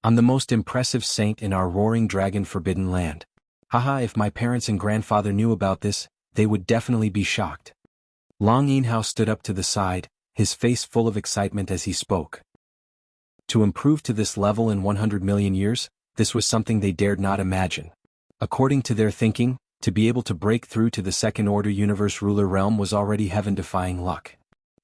I'm the most impressive saint in our roaring dragon forbidden land. Haha, if my parents and grandfather knew about this, they would definitely be shocked. Long Yinhao stood up to the side, his face full of excitement as he spoke. To improve to this level in 100 million years, this was something they dared not imagine. According to their thinking, to be able to break through to the 2nd order universe ruler realm was already heaven-defying luck.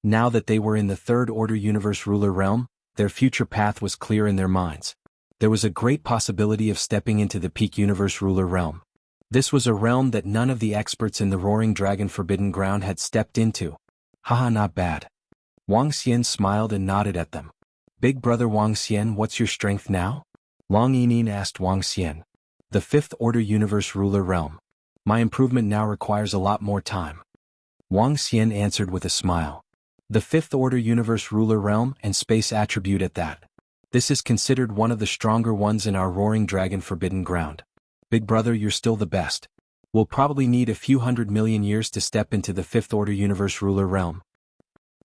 Now that they were in the 3rd order universe ruler realm, their future path was clear in their minds. There was a great possibility of stepping into the peak universe ruler realm. This was a realm that none of the experts in the roaring dragon forbidden ground had stepped into. Haha, not bad. Wang Xian smiled and nodded at them. Big brother Wang Xian, what's your strength now? Long Yinin asked Wang Xian. The 5th order universe ruler realm. My improvement now requires a lot more time. Wang Xian answered with a smile. The 5th order universe ruler realm and space attribute at that. This is considered one of the stronger ones in our roaring dragon forbidden ground. Big brother, you're still the best. We'll probably need a few 100 million years to step into the 5th order universe ruler realm.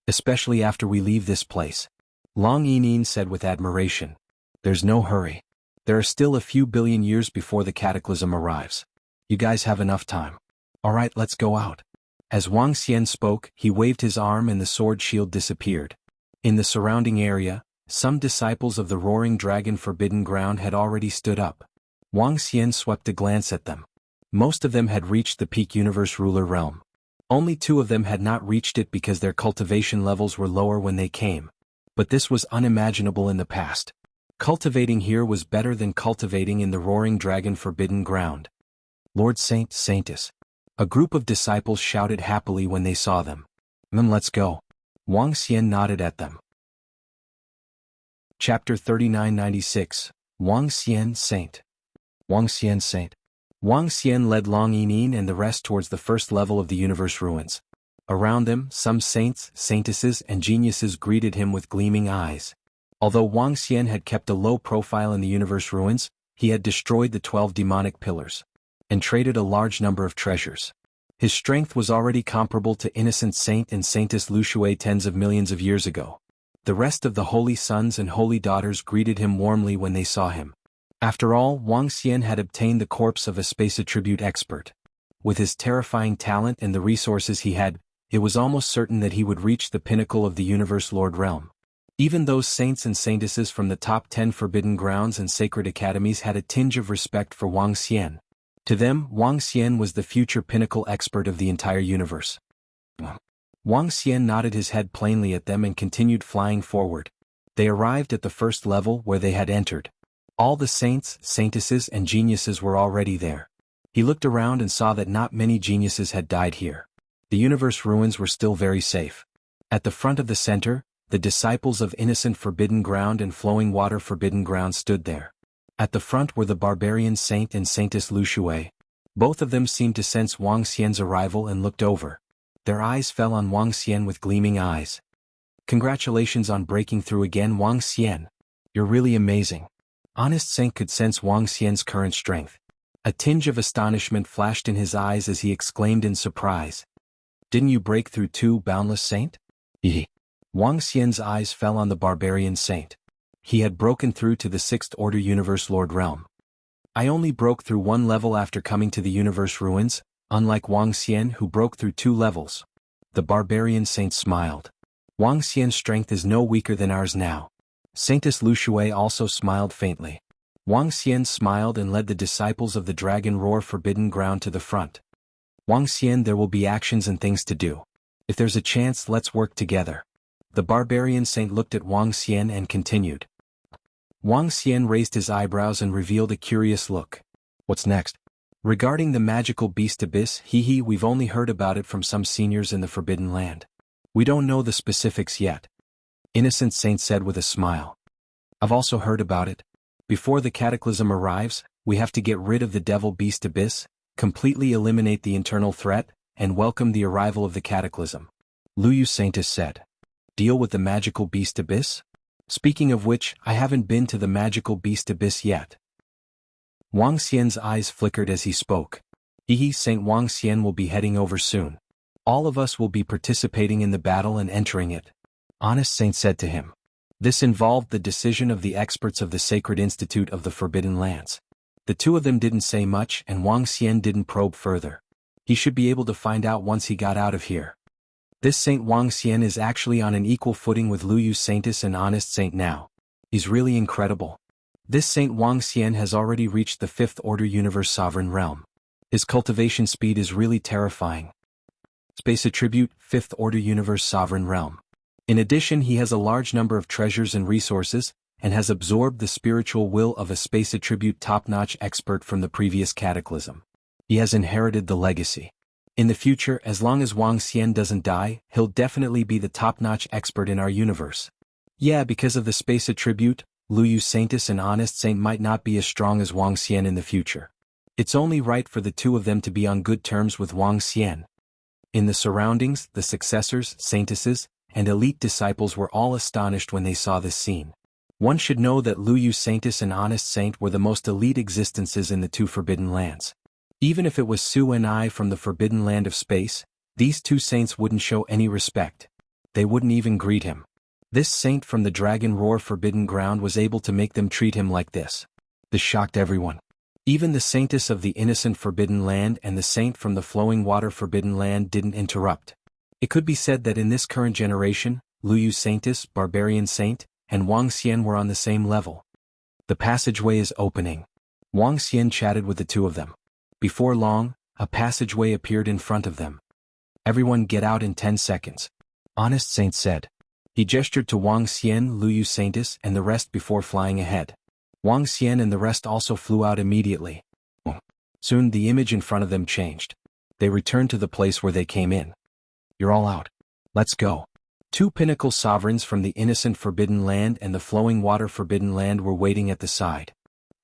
Especially after we leave this place. Long Yinin said with admiration. There's no hurry. There are still a few billion years before the cataclysm arrives. You guys have enough time. Alright, let's go out. As Wang Xian spoke, he waved his arm and the sword shield disappeared. In the surrounding area, some disciples of the roaring dragon forbidden ground had already stood up. Wang Xian swept a glance at them. Most of them had reached the peak universe ruler realm. Only 2 of them had not reached it because their cultivation levels were lower when they came. But this was unimaginable in the past. Cultivating here was better than cultivating in the roaring dragon forbidden ground. Lord Saint, Saintess. A group of disciples shouted happily when they saw them. Let's go. Wang Xian nodded at them. Chapter 3996, Wang Xian Saint. Wang Xian Saint. Wang Xian led Long Yinin and the rest towards the first level of the universe ruins. Around them, some saints, saintesses, and geniuses greeted him with gleaming eyes. Although Wang Xian had kept a low profile in the universe ruins, he had destroyed the 12 demonic pillars and traded a large number of treasures. His strength was already comparable to innocent saint and saintess Lu Shui tens of millions of years ago. The rest of the holy sons and holy daughters greeted him warmly when they saw him. After all, Wang Xian had obtained the corpse of a space attribute expert. With his terrifying talent and the resources he had, it was almost certain that he would reach the pinnacle of the universe lord realm. Even those saints and saintesses from the top 10 forbidden grounds and sacred academies had a tinge of respect for Wang Xian. To them, Wang Xian was the future pinnacle expert of the entire universe. Wang Xian nodded his head plainly at them and continued flying forward. They arrived at the first level where they had entered. All the saints, saintesses, and geniuses were already there. He looked around and saw that not many geniuses had died here. The universe ruins were still very safe. At the front of the center, the disciples of innocent forbidden ground and flowing water forbidden ground stood there. At the front were the barbarian saint and saintess Lu Shui. Both of them seemed to sense Wang Xian's arrival and looked over. Their eyes fell on Wang Xian with gleaming eyes. Congratulations on breaking through again, Wang Xian. You're really amazing. Honest Saint could sense Wang Xian's current strength. A tinge of astonishment flashed in his eyes as he exclaimed in surprise. Didn't you break through too, boundless saint? Wang Xian's eyes fell on the barbarian saint. He had broken through to the 6th Order Universe Lord Realm. I only broke through 1 level after coming to the universe ruins, unlike Wang Xian who broke through 2 levels. The barbarian saint smiled. Wang Xian's strength is no weaker than ours now. Saintess Lu Shui also smiled faintly. Wang Xian smiled and led the disciples of the Dragon Roar Forbidden Ground to the front. Wang Xian, there will be actions and things to do. If there's a chance, let's work together. The barbarian saint looked at Wang Xian and continued. Wang Xian raised his eyebrows and revealed a curious look. What's next? Regarding the magical beast abyss, we've only heard about it from some seniors in the Forbidden Land. We don't know the specifics yet. Innocent Saint said with a smile. I've also heard about it. Before the cataclysm arrives, we have to get rid of the devil beast abyss, completely eliminate the internal threat, and welcome the arrival of the cataclysm. Lu Yu Saintess said. Deal with the magical beast abyss? Speaking of which, I haven't been to the magical beast abyss yet. Wang Xian's eyes flickered as he spoke. Saint Wang Xian will be heading over soon. All of us will be participating in the battle and entering it. Honest Saint said to him. This involved the decision of the experts of the Sacred Institute of the Forbidden Lands. The 2 of them didn't say much and Wang Xian didn't probe further. He should be able to find out once he got out of here. This Saint Wang Xian is actually on an equal footing with Lu Yu Saintess and Honest Saint now. He's really incredible. This Saint Wang Xian has already reached the 5th Order Universe Sovereign Realm. His cultivation speed is really terrifying. Space Attribute, 5th Order Universe Sovereign Realm. In addition, he has a large number of treasures and resources, and has absorbed the spiritual will of a Space Attribute top-notch expert from the previous cataclysm. He has inherited the legacy. In the future, as long as Wang Xian doesn't die, he'll definitely be the top-notch expert in our universe. Yeah, because of the Space Attribute, Lu Yu Saintess and Honest Saint might not be as strong as Wang Xian in the future. It's only right for the 2 of them to be on good terms with Wang Xian. In the surroundings, the successors, saintesses, and elite disciples were all astonished when they saw this scene. One should know that Lu Yu Saintess and Honest Saint were the most elite existences in the 2 Forbidden Lands. Even if it was Su and I from the Forbidden Land of Space, these 2 saints wouldn't show any respect. They wouldn't even greet him. This saint from the Dragon Roar Forbidden Ground was able to make them treat him like this. This shocked everyone. Even the saintess of the innocent Forbidden Land and the saint from the Flowing Water Forbidden Land didn't interrupt. It could be said that in this current generation, Luyu Saintus, Barbarian Saint, and Wang Xian were on the same level. The passageway is opening. Wang Xian chatted with the two of them. Before long, a passageway appeared in front of them. Everyone get out in 10 seconds. Honest Saint said. He gestured to Wang Xian, Luyu Saintus, and the rest before flying ahead. Wang Xian and the rest also flew out immediately. Soon the image in front of them changed. They returned to the place where they came in. You're all out. Let's go. Two pinnacle sovereigns from the innocent Forbidden Land and the flowing water Forbidden Land were waiting at the side.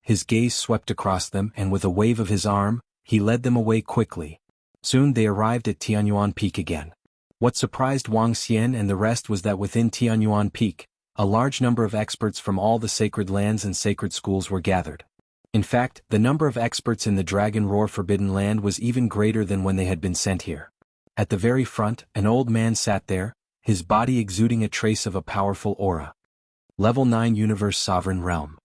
His gaze swept across them and with a wave of his arm, he led them away quickly. Soon they arrived at Tianyuan Peak again. What surprised Wang Xian and the rest was that within Tianyuan Peak, a large number of experts from all the sacred lands and sacred schools were gathered. In fact, the number of experts in the Dragon Roar Forbidden Land was even greater than when they had been sent here. At the very front, an old man sat there, his body exuding a trace of a powerful aura. Level 9 Universe Sovereign Realm.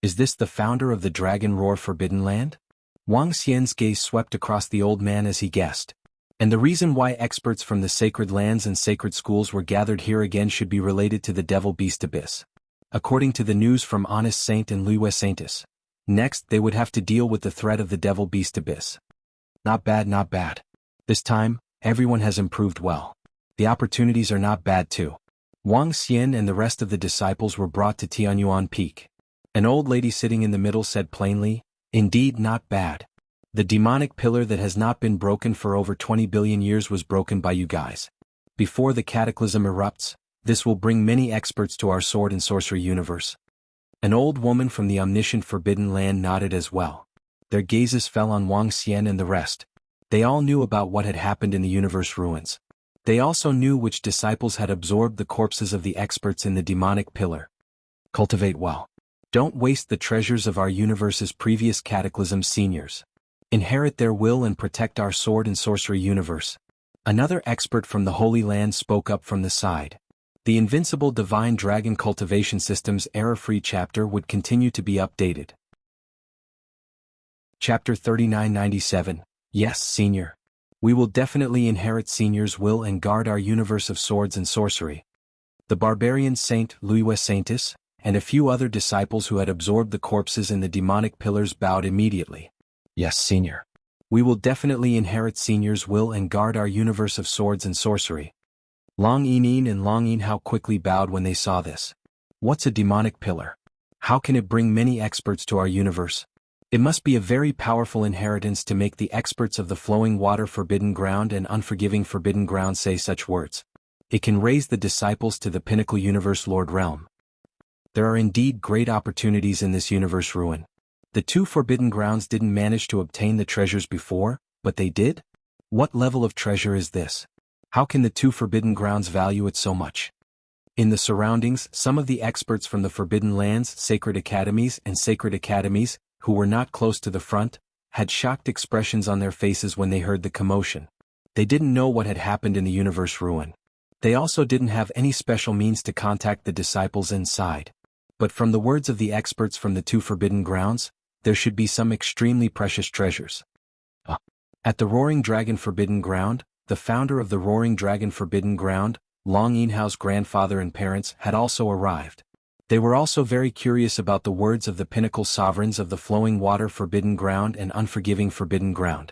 Is this the founder of the Dragon Roar Forbidden Land? Wang Xian's gaze swept across the old man as he guessed. And the reason why experts from the sacred lands and sacred schools were gathered here again should be related to the Devil Beast Abyss. According to the news from Honest Saint and Luyu Saintus. Next, they would have to deal with the threat of the Devil Beast Abyss. Not bad, not bad. This time, everyone has improved well. The opportunities are not bad too. Wang Xian and the rest of the disciples were brought to Tianyuan Peak. An old lady sitting in the middle said plainly, indeed not bad. The demonic pillar that has not been broken for over 20 billion years was broken by you guys. Before the cataclysm erupts, this will bring many experts to our sword and sorcery universe. An old woman from the omniscient Forbidden Land nodded as well. Their gazes fell on Wang Xian and the rest. They all knew about what had happened in the universe ruins. They also knew which disciples had absorbed the corpses of the experts in the demonic pillar. Cultivate well. Don't waste the treasures of our universe's previous cataclysm seniors. Inherit their will and protect our sword and sorcery universe. Another expert from the Holy Land spoke up from the side. The Invincible Divine Dragon Cultivation System's error-free chapter would continue to be updated. Chapter 3997. Yes, Senior. We will definitely inherit Senior's will and guard our universe of swords and sorcery. The barbarian Saint Luyu Saintus, and a few other disciples who had absorbed the corpses in the demonic pillars bowed immediately. Yes, Senior. We will definitely inherit Senior's will and guard our universe of swords and sorcery. Long Yinin and Long Yinhao quickly bowed when they saw this. What's a demonic pillar? How can it bring many experts to our universe? It must be a very powerful inheritance to make the experts of the flowing water Forbidden Ground and unforgiving Forbidden Ground say such words. It can raise the disciples to the pinnacle universe Lord Realm. There are indeed great opportunities in this universe ruin. The two Forbidden Grounds didn't manage to obtain the treasures before, but they did? What level of treasure is this? How can the two Forbidden Grounds value it so much? In the surroundings, some of the experts from the Forbidden Lands, Sacred Academies, and Sacred Academies, who were not close to the front, had shocked expressions on their faces when they heard the commotion. They didn't know what had happened in the universe ruin. They also didn't have any special means to contact the disciples inside. But from the words of the experts from the two Forbidden Grounds, there should be some extremely precious treasures. At the Roaring Dragon Forbidden Ground, the founder of the Roaring Dragon Forbidden Ground, Long Yinhao's grandfather and parents, had also arrived. They were also very curious about the words of the pinnacle sovereigns of the Flowing Water Forbidden Ground and Unforgiving Forbidden Ground.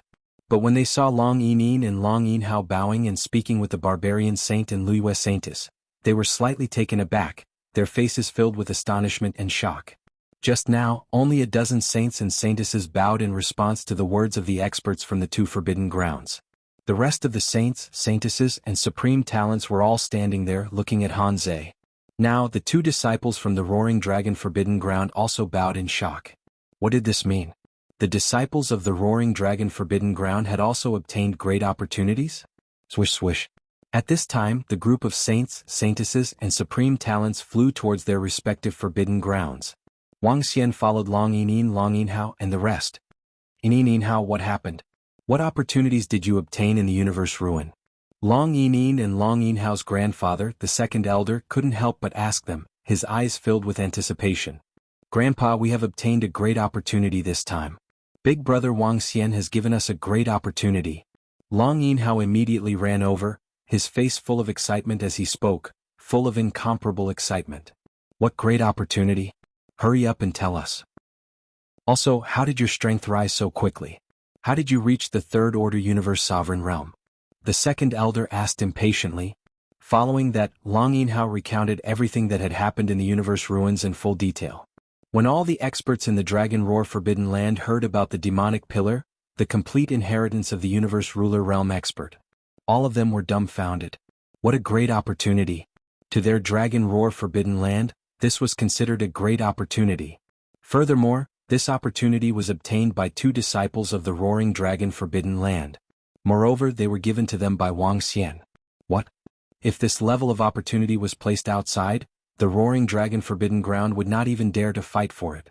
But when they saw Long Yinin and Long Yinhao bowing and speaking with the barbarian saint and Luyu Saintus, they were slightly taken aback, their faces filled with astonishment and shock. Just now, only a dozen saints and saintesses bowed in response to the words of the experts from the two Forbidden Grounds. The rest of the saints, saintesses, and supreme talents were all standing there looking at Hanzei. Now, the two disciples from the Roaring Dragon Forbidden Ground also bowed in shock. What did this mean? The disciples of the Roaring Dragon Forbidden Ground had also obtained great opportunities? Swish swish. At this time, the group of saints, saintesses, and supreme talents flew towards their respective Forbidden Grounds. Wang Xian followed Long Yinin, Long Yinhao, and the rest. Yinhao, what happened? What opportunities did you obtain in the universe ruin? Long Yinin and Long Yinhao's grandfather, the second elder, couldn't help but ask them, his eyes filled with anticipation. Grandpa, we have obtained a great opportunity this time. Big brother Wang Xian has given us a great opportunity. Long Yinhao immediately ran over, his face full of excitement as he spoke, full of incomparable excitement. What great opportunity! Hurry up and tell us. Also, how did your strength rise so quickly? How did you reach the Third Order Universe Sovereign Realm? The second elder asked impatiently. Following that, Long Yinhao recounted everything that had happened in the universe ruins in full detail. When all the experts in the Dragon Roar Forbidden Land heard about the demonic pillar, the complete inheritance of the universe ruler realm expert, all of them were dumbfounded. What a great opportunity! To their Dragon Roar Forbidden Land, this was considered a great opportunity. Furthermore, this opportunity was obtained by 2 disciples of the Roaring Dragon Forbidden Land. Moreover, they were given to them by Wuxia. What? If this level of opportunity was placed outside, the Roaring Dragon Forbidden Ground would not even dare to fight for it.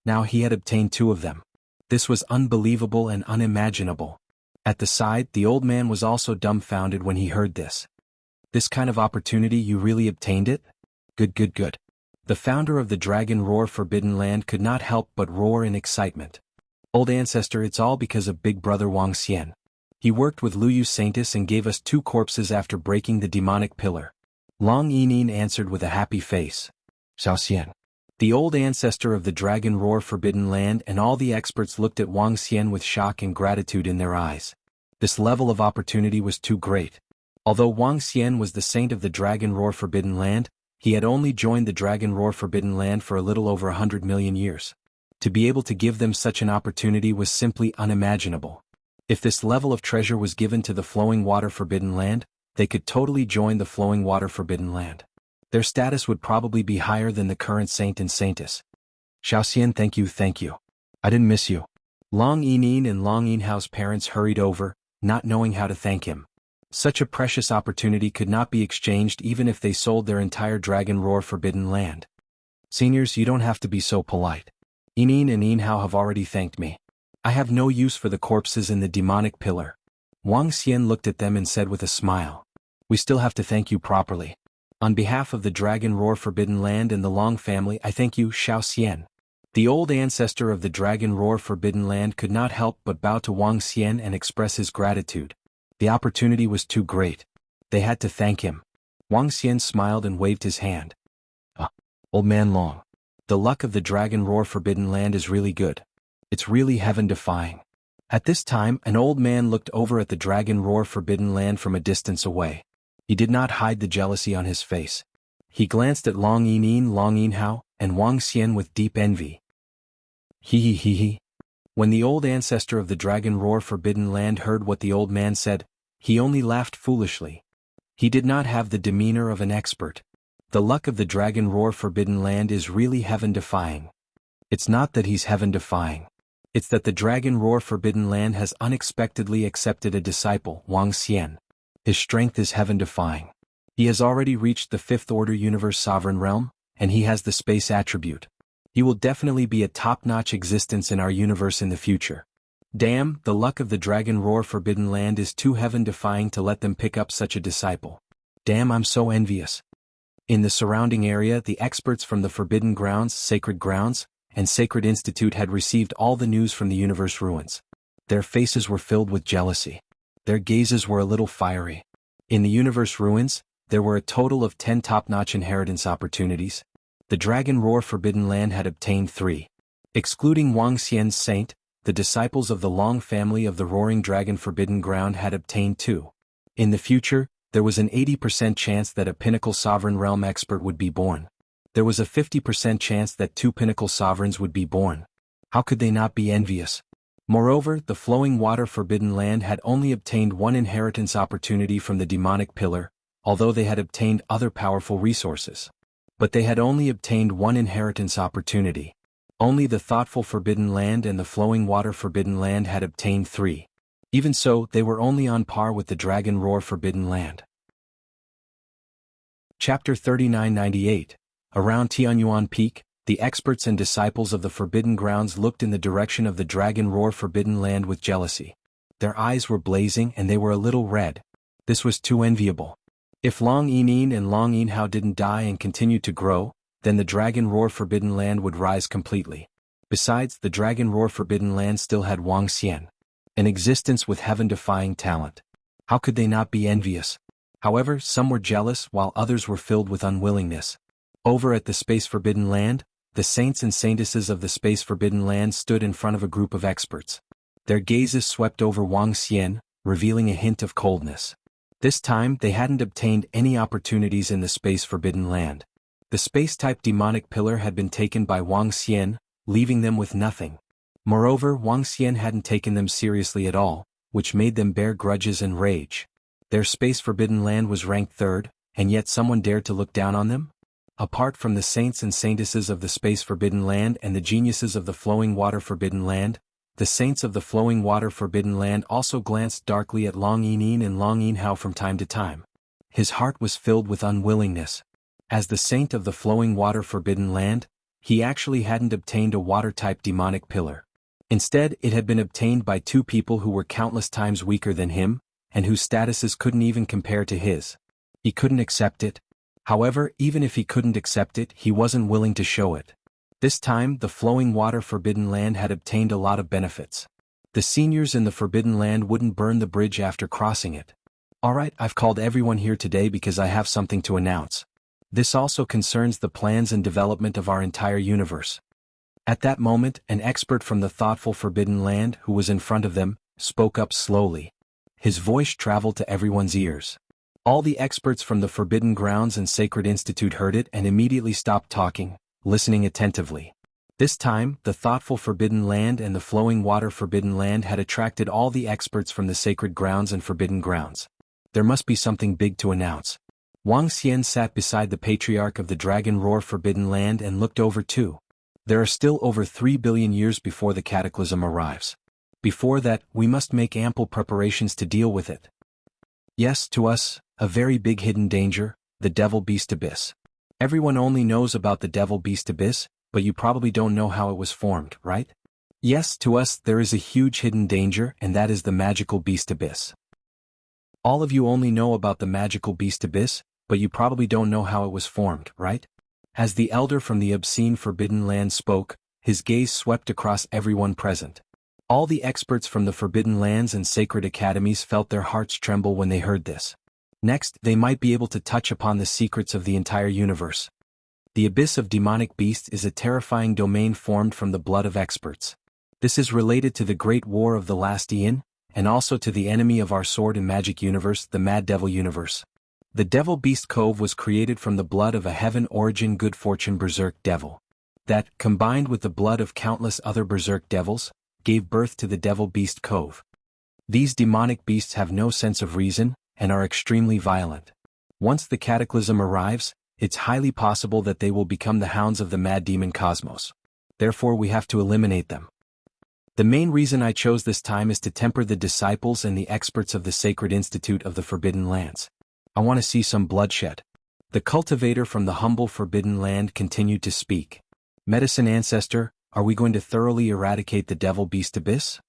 Now he had obtained 2 of them. This was unbelievable and unimaginable. At the side, the old man was also dumbfounded when he heard this. This kind of opportunity, you really obtained it? Good. The founder of the Dragon Roar Forbidden Land could not help but roar in excitement. Old ancestor, it's all because of Big Brother Wuxia. He worked with Liu Saintis and gave us 2 corpses after breaking the demonic pillar. Long Yining answered with a happy face. Xiaoxian. The old ancestor of the Dragon Roar Forbidden Land and all the experts looked at Wuxia with shock and gratitude in their eyes. This level of opportunity was too great. Although Wuxia was the saint of the Dragon Roar Forbidden Land, he had only joined the Dragon Roar Forbidden Land for a little over 100 million years. To be able to give them such an opportunity was simply unimaginable. If this level of treasure was given to the Flowing Water Forbidden Land, they could totally join the Flowing Water Forbidden Land. Their status would probably be higher than the current saint and saintess. Xiaoxian, thank you. I didn't miss you. Long Yining and Long Yinhao's parents hurried over, not knowing how to thank him. Such a precious opportunity could not be exchanged even if they sold their entire Dragon Roar Forbidden Land. Seniors, you don't have to be so polite. Yining and Yinhao have already thanked me. I have no use for the corpses in the demonic pillar. Wuxia looked at them and said with a smile. We still have to thank you properly. On behalf of the Dragon Roar Forbidden Land and the Long family, I thank you, Xiaoxian. The old ancestor of the Dragon Roar Forbidden Land could not help but bow to Wuxia and express his gratitude. The opportunity was too great. They had to thank him. Wuxia smiled and waved his hand. Old man Long. The luck of the Dragon Roar Forbidden Land is really good. It's really heaven-defying. At this time, an old man looked over at the Dragon Roar Forbidden Land from a distance away. He did not hide the jealousy on his face. He glanced at Long Yining, Long Yinhao, and Wuxia with deep envy. He. When the old ancestor of the Dragon Roar Forbidden Land heard what the old man said, he only laughed foolishly. He did not have the demeanor of an expert. The luck of the Dragon Roar Forbidden Land is really heaven-defying. It's not that he's heaven-defying. It's that the Dragon Roar Forbidden Land has unexpectedly accepted a disciple, Wuxia. His strength is heaven-defying. He has already reached the Fifth Order Universe Sovereign Realm, and he has the space attribute. He will definitely be a top-notch existence in our universe in the future. Damn, the luck of the Dragon Roar Forbidden Land is too heaven-defying to let them pick up such a disciple. Damn, I'm so envious. In the surrounding area, the experts from the Forbidden Grounds, Sacred Grounds, and Sacred Institute had received all the news from the universe ruins. Their faces were filled with jealousy. Their gazes were a little fiery. In the universe ruins, there were a total of 10 top-notch inheritance opportunities. The Dragon Roar Forbidden Land had obtained 3. Excluding Wuxia's saint, the disciples of the Long family of the Roaring Dragon Forbidden Ground had obtained 2. In the future, there was an 80% chance that a Pinnacle Sovereign Realm expert would be born. There was a 50% chance that 2 Pinnacle Sovereigns would be born. How could they not be envious? Moreover, the Flowing Water Forbidden Land had only obtained 1 inheritance opportunity from the demonic pillar, although they had obtained other powerful resources. But they had only obtained 1 inheritance opportunity. Only the Thoughtful Forbidden Land and the Flowing Water Forbidden Land had obtained 3. Even so, they were only on par with the Dragon Roar Forbidden Land. Chapter 3998. Around Tianyuan Peak, the experts and disciples of the Forbidden Grounds looked in the direction of the Dragon Roar Forbidden Land with jealousy. Their eyes were blazing and they were a little red. This was too enviable. If Long Yining and Long Yinhao didn't die and continued to grow, then the Dragon Roar Forbidden Land would rise completely. Besides, the Dragon Roar Forbidden Land still had Wuxia, an existence with heaven-defying talent. How could they not be envious? However, some were jealous while others were filled with unwillingness. Over at the Space Forbidden Land, the saints and saintesses of the Space Forbidden Land stood in front of a group of experts. Their gazes swept over Wang Xian, revealing a hint of coldness. This time they hadn't obtained any opportunities in the Space Forbidden Land. The space-type demonic pillar had been taken by Wang Xian, leaving them with nothing. Moreover, Wang Xian hadn't taken them seriously at all, which made them bear grudges and rage. Their Space Forbidden Land was ranked third, and yet someone dared to look down on them? Apart from the saints and saintesses of the Space Forbidden Land and the geniuses of the Flowing Water Forbidden Land, the saints of the Flowing Water Forbidden Land also glanced darkly at Long Yinin and Long Yinhao from time to time. His heart was filled with unwillingness. As the saint of the Flowing Water Forbidden Land, he actually hadn't obtained a water-type demonic pillar. Instead, it had been obtained by two people who were countless times weaker than him, and whose statuses couldn't even compare to his. He couldn't accept it. However, even if he couldn't accept it, he wasn't willing to show it. This time, the Flowing Water Forbidden Land had obtained a lot of benefits. The seniors in the Forbidden Land wouldn't burn the bridge after crossing it. Alright, I've called everyone here today because I have something to announce. This also concerns the plans and development of our entire universe. At that moment, an expert from the thoughtful Forbidden Land who was in front of them, spoke up slowly. His voice traveled to everyone's ears. All the experts from the Forbidden Grounds and Sacred Institute heard it and immediately stopped talking, listening attentively. This time, the thoughtful Forbidden Land and the Flowing Water Forbidden Land had attracted all the experts from the Sacred Grounds and Forbidden Grounds. There must be something big to announce. Wang Xian sat beside the Patriarch of the Dragon Roar Forbidden Land and looked over too. There are still over 3 billion years before the cataclysm arrives. Before that, we must make ample preparations to deal with it. Yes, to us, a very big hidden danger, the Devil Beast Abyss. Everyone only knows about the Devil Beast Abyss, but you probably don't know how it was formed, right? Yes, to us there is a huge hidden danger, and that is the Magical Beast Abyss. All of you only know about the Magical Beast Abyss, but you probably don't know how it was formed, right? As the elder from the obscene Forbidden Land spoke, his gaze swept across everyone present. All the experts from the Forbidden Lands and Sacred Academies felt their hearts tremble when they heard this. Next, they might be able to touch upon the secrets of the entire universe. The abyss of demonic beasts is a terrifying domain formed from the blood of experts. This is related to the Great War of the Last Eon, and also to the enemy of our sword and magic universe, the Mad Devil universe. The Devil Beast Cove was created from the blood of a heaven-origin good fortune berserk devil. That, combined with the blood of countless other berserk devils, gave birth to the Devil Beast Cove. These demonic beasts have no sense of reason, and are extremely violent. Once the cataclysm arrives, it's highly possible that they will become the hounds of the mad demon cosmos. Therefore we have to eliminate them. The main reason I chose this time is to temper the disciples and the experts of the Sacred Institute of the Forbidden Lands. I want to see some bloodshed. The cultivator from the humble Forbidden Land continued to speak. Medicine Ancestor, are we going to thoroughly eradicate the Devil Beast Abyss?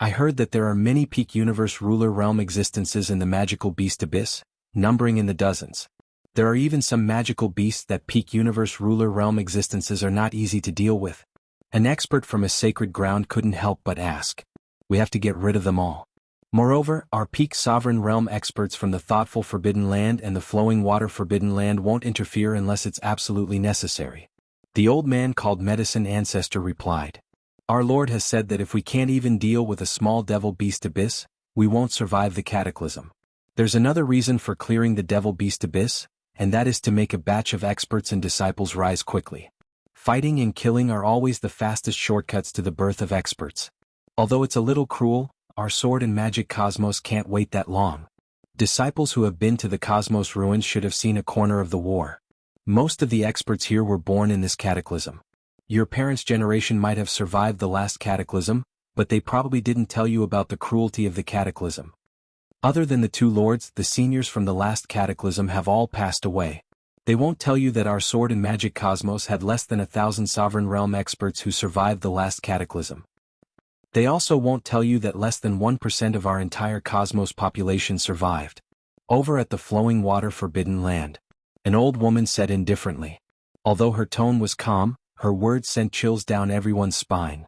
I heard that there are many peak universe ruler realm existences in the Magical Beast Abyss, numbering in the dozens. There are even some magical beasts that peak universe ruler realm existences are not easy to deal with. An expert from a sacred ground couldn't help but ask. We have to get rid of them all. Moreover, our peak sovereign realm experts from the thoughtful Forbidden Land and the Flowing Water Forbidden Land won't interfere unless it's absolutely necessary. The old man called Medicine Ancestor replied. Our Lord has said that if we can't even deal with a small Devil Beast Abyss, we won't survive the cataclysm. There's another reason for clearing the Devil Beast Abyss, and that is to make a batch of experts and disciples rise quickly. Fighting and killing are always the fastest shortcuts to the birth of experts. Although it's a little cruel, our sword and magic cosmos can't wait that long. Disciples who have been to the cosmos ruins should have seen a corner of the war. Most of the experts here were born in this cataclysm. Your parents' generation might have survived the last cataclysm, but they probably didn't tell you about the cruelty of the cataclysm. Other than the two lords, the seniors from the last cataclysm have all passed away. They won't tell you that our sword and magic cosmos had less than 1,000 sovereign realm experts who survived the last cataclysm. They also won't tell you that less than 1% of our entire cosmos population survived. Over at the Flowing Water Forbidden Land, an old woman said indifferently. Although her tone was calm, her words sent chills down everyone's spine.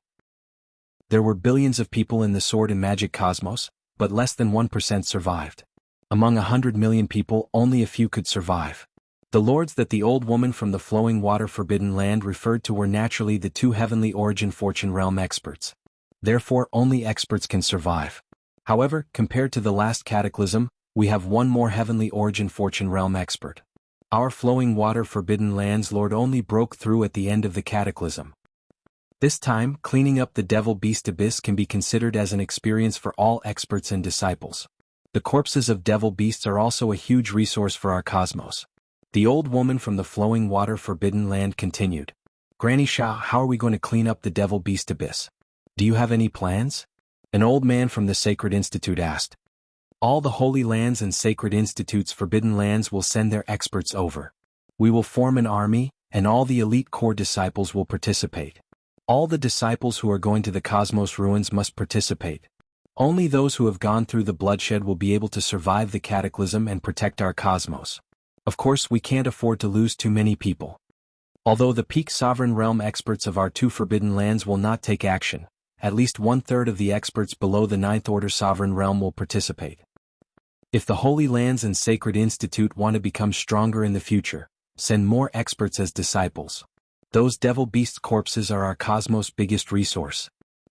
There were billions of people in the sword and magic cosmos, but less than 1% survived. Among 100 million people, only a few could survive. The lords that the old woman from the flowing water forbidden land referred to were naturally the two heavenly origin fortune realm experts. Therefore, only experts can survive. However, compared to the last cataclysm, we have one more heavenly origin fortune realm expert. Our flowing water forbidden land's lord only broke through at the end of the cataclysm. This time, cleaning up the devil beast abyss can be considered as an experience for all experts and disciples. The corpses of devil beasts are also a huge resource for our cosmos. The old woman from the flowing water forbidden land continued. Granny Sha, how are we going to clean up the devil beast abyss? Do you have any plans? An old man from the Sacred Institute asked. All the holy lands and sacred institutes forbidden lands will send their experts over. We will form an army, and all the elite core disciples will participate. All the disciples who are going to the cosmos ruins must participate. Only those who have gone through the bloodshed will be able to survive the cataclysm and protect our cosmos. Of course, we can't afford to lose too many people. Although the peak sovereign realm experts of our two forbidden lands will not take action, at least 1/3 of the experts below the 9th order sovereign realm will participate. If the Holy Lands and Sacred Institute want to become stronger in the future, send more experts as disciples. Those devil beast corpses are our cosmos' biggest resource.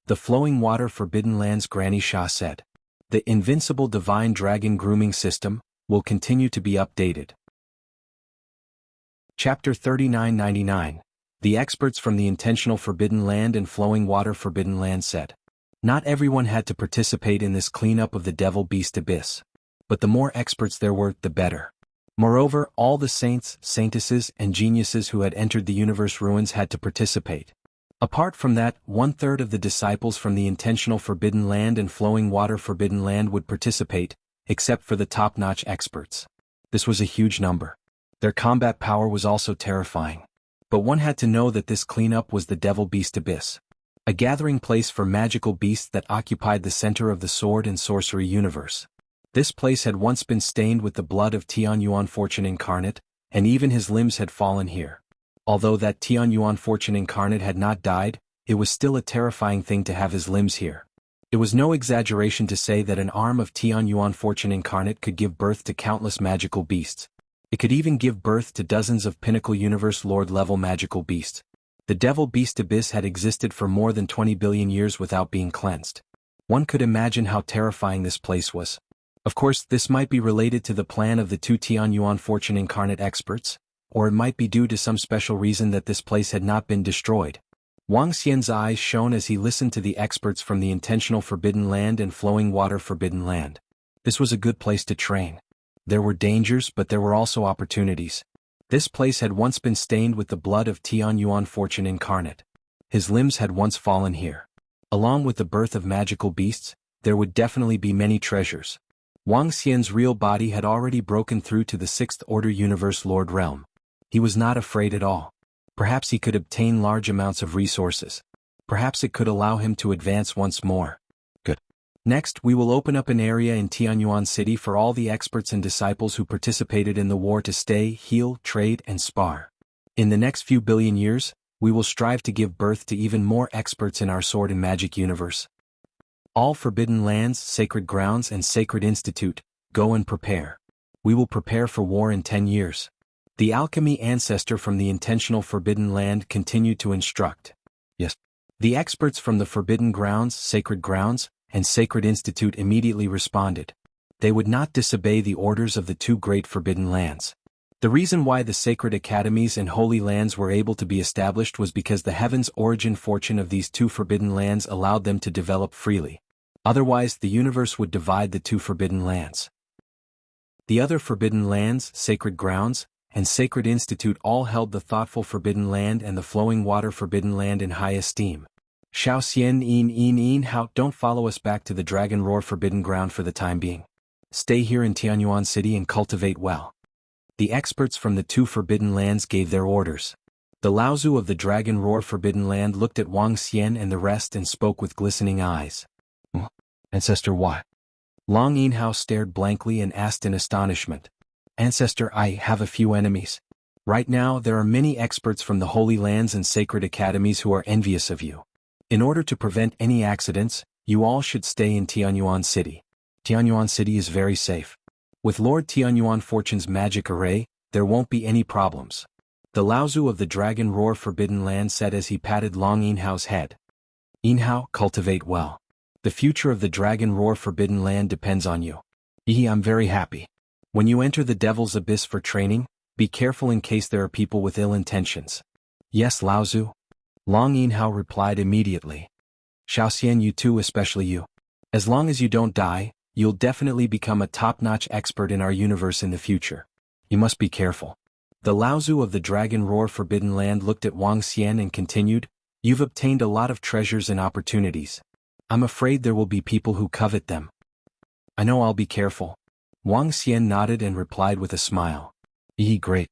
The flowing water forbidden lands Granny Sha said. The invincible divine dragon grooming system will continue to be updated. Chapter 3999. The experts from the intentional forbidden land and flowing water forbidden land said. Not everyone had to participate in this cleanup of the devil beast abyss. But the more experts there were, the better. Moreover, all the saints, saintesses, and geniuses who had entered the universe ruins had to participate. Apart from that, 1/3 of the disciples from the intentional forbidden land and flowing water forbidden land would participate, except for the top-notch experts. This was a huge number. Their combat power was also terrifying. But one had to know that this cleanup was the devil beast abyss. A gathering place for magical beasts that occupied the center of the sword and sorcery universe. This place had once been stained with the blood of Tian Yuan Fortune Incarnate, and even his limbs had fallen here. Although that Tian Yuan Fortune Incarnate had not died, it was still a terrifying thing to have his limbs here. It was no exaggeration to say that an arm of Tian Yuan Fortune Incarnate could give birth to countless magical beasts. It could even give birth to dozens of pinnacle universe lord-level magical beasts. The devil beast abyss had existed for more than 20 billion years without being cleansed. One could imagine how terrifying this place was. Of course, this might be related to the plan of the two Tian Yuan Fortune Incarnate experts, or it might be due to some special reason that this place had not been destroyed. Wang Xian's eyes shone as he listened to the experts from the intentional forbidden land and flowing water forbidden land. This was a good place to train. There were dangers, but there were also opportunities. This place had once been stained with the blood of Tian Yuan Fortune Incarnate. His limbs had once fallen here. Along with the birth of magical beasts, there would definitely be many treasures. Wang Xian's real body had already broken through to the 6th order universe lord realm. He was not afraid at all. Perhaps he could obtain large amounts of resources. Perhaps it could allow him to advance once more. Good. Next, we will open up an area in Tianyuan City for all the experts and disciples who participated in the war to stay, heal, trade, and spar. In the next few billion years, we will strive to give birth to even more experts in our sword and magic universe. All forbidden lands, sacred grounds, and sacred institute, go and prepare. We will prepare for war in 10 years. The alchemy ancestor from the intentional forbidden land continued to instruct. Yes. The experts from the forbidden grounds, and sacred institute immediately responded. They would not disobey the orders of the two great forbidden lands. The reason why the sacred academies and holy lands were able to be established was because the heaven's origin fortune of these two forbidden lands allowed them to develop freely. Otherwise, the universe would divide the two forbidden lands. The other forbidden lands, sacred grounds, and sacred institute all held the thoughtful forbidden land and the flowing water forbidden land in high esteem. Shao Xian in how don't follow us back to the Dragon Roar forbidden ground for the time being. Stay here in Tianyuan City and cultivate well. The experts from the two forbidden lands gave their orders. The Laozu of the Dragon Roar forbidden land looked at Wang Xian and the rest and spoke with glistening eyes. Ancestor, why? Long Yinhao stared blankly and asked in astonishment. Ancestor, I have a few enemies. Right now there are many experts from the holy lands and sacred academies who are envious of you. In order to prevent any accidents, you all should stay in Tianyuan City. Tianyuan City is very safe. With Lord Tianyuan Fortune's magic array, there won't be any problems. The Laozu of the Dragon Roar Forbidden Land said as he patted Long Yinhao's head. Yinhao, cultivate well. The future of the Dragon Roar Forbidden Land depends on you. I'm very happy. When you enter the Devil's Abyss for training, be careful in case there are people with ill intentions. Yes, Laozu. Long Yinhao replied immediately. Xiaoxian, you too, especially you. As long as you don't die, you'll definitely become a top-notch expert in our universe in the future. You must be careful. The Laozu of the Dragon Roar Forbidden Land looked at Wang Xian and continued, You've obtained a lot of treasures and opportunities. I'm afraid there will be people who covet them. I know, I'll be careful. Wang Xian nodded and replied with a smile. Great.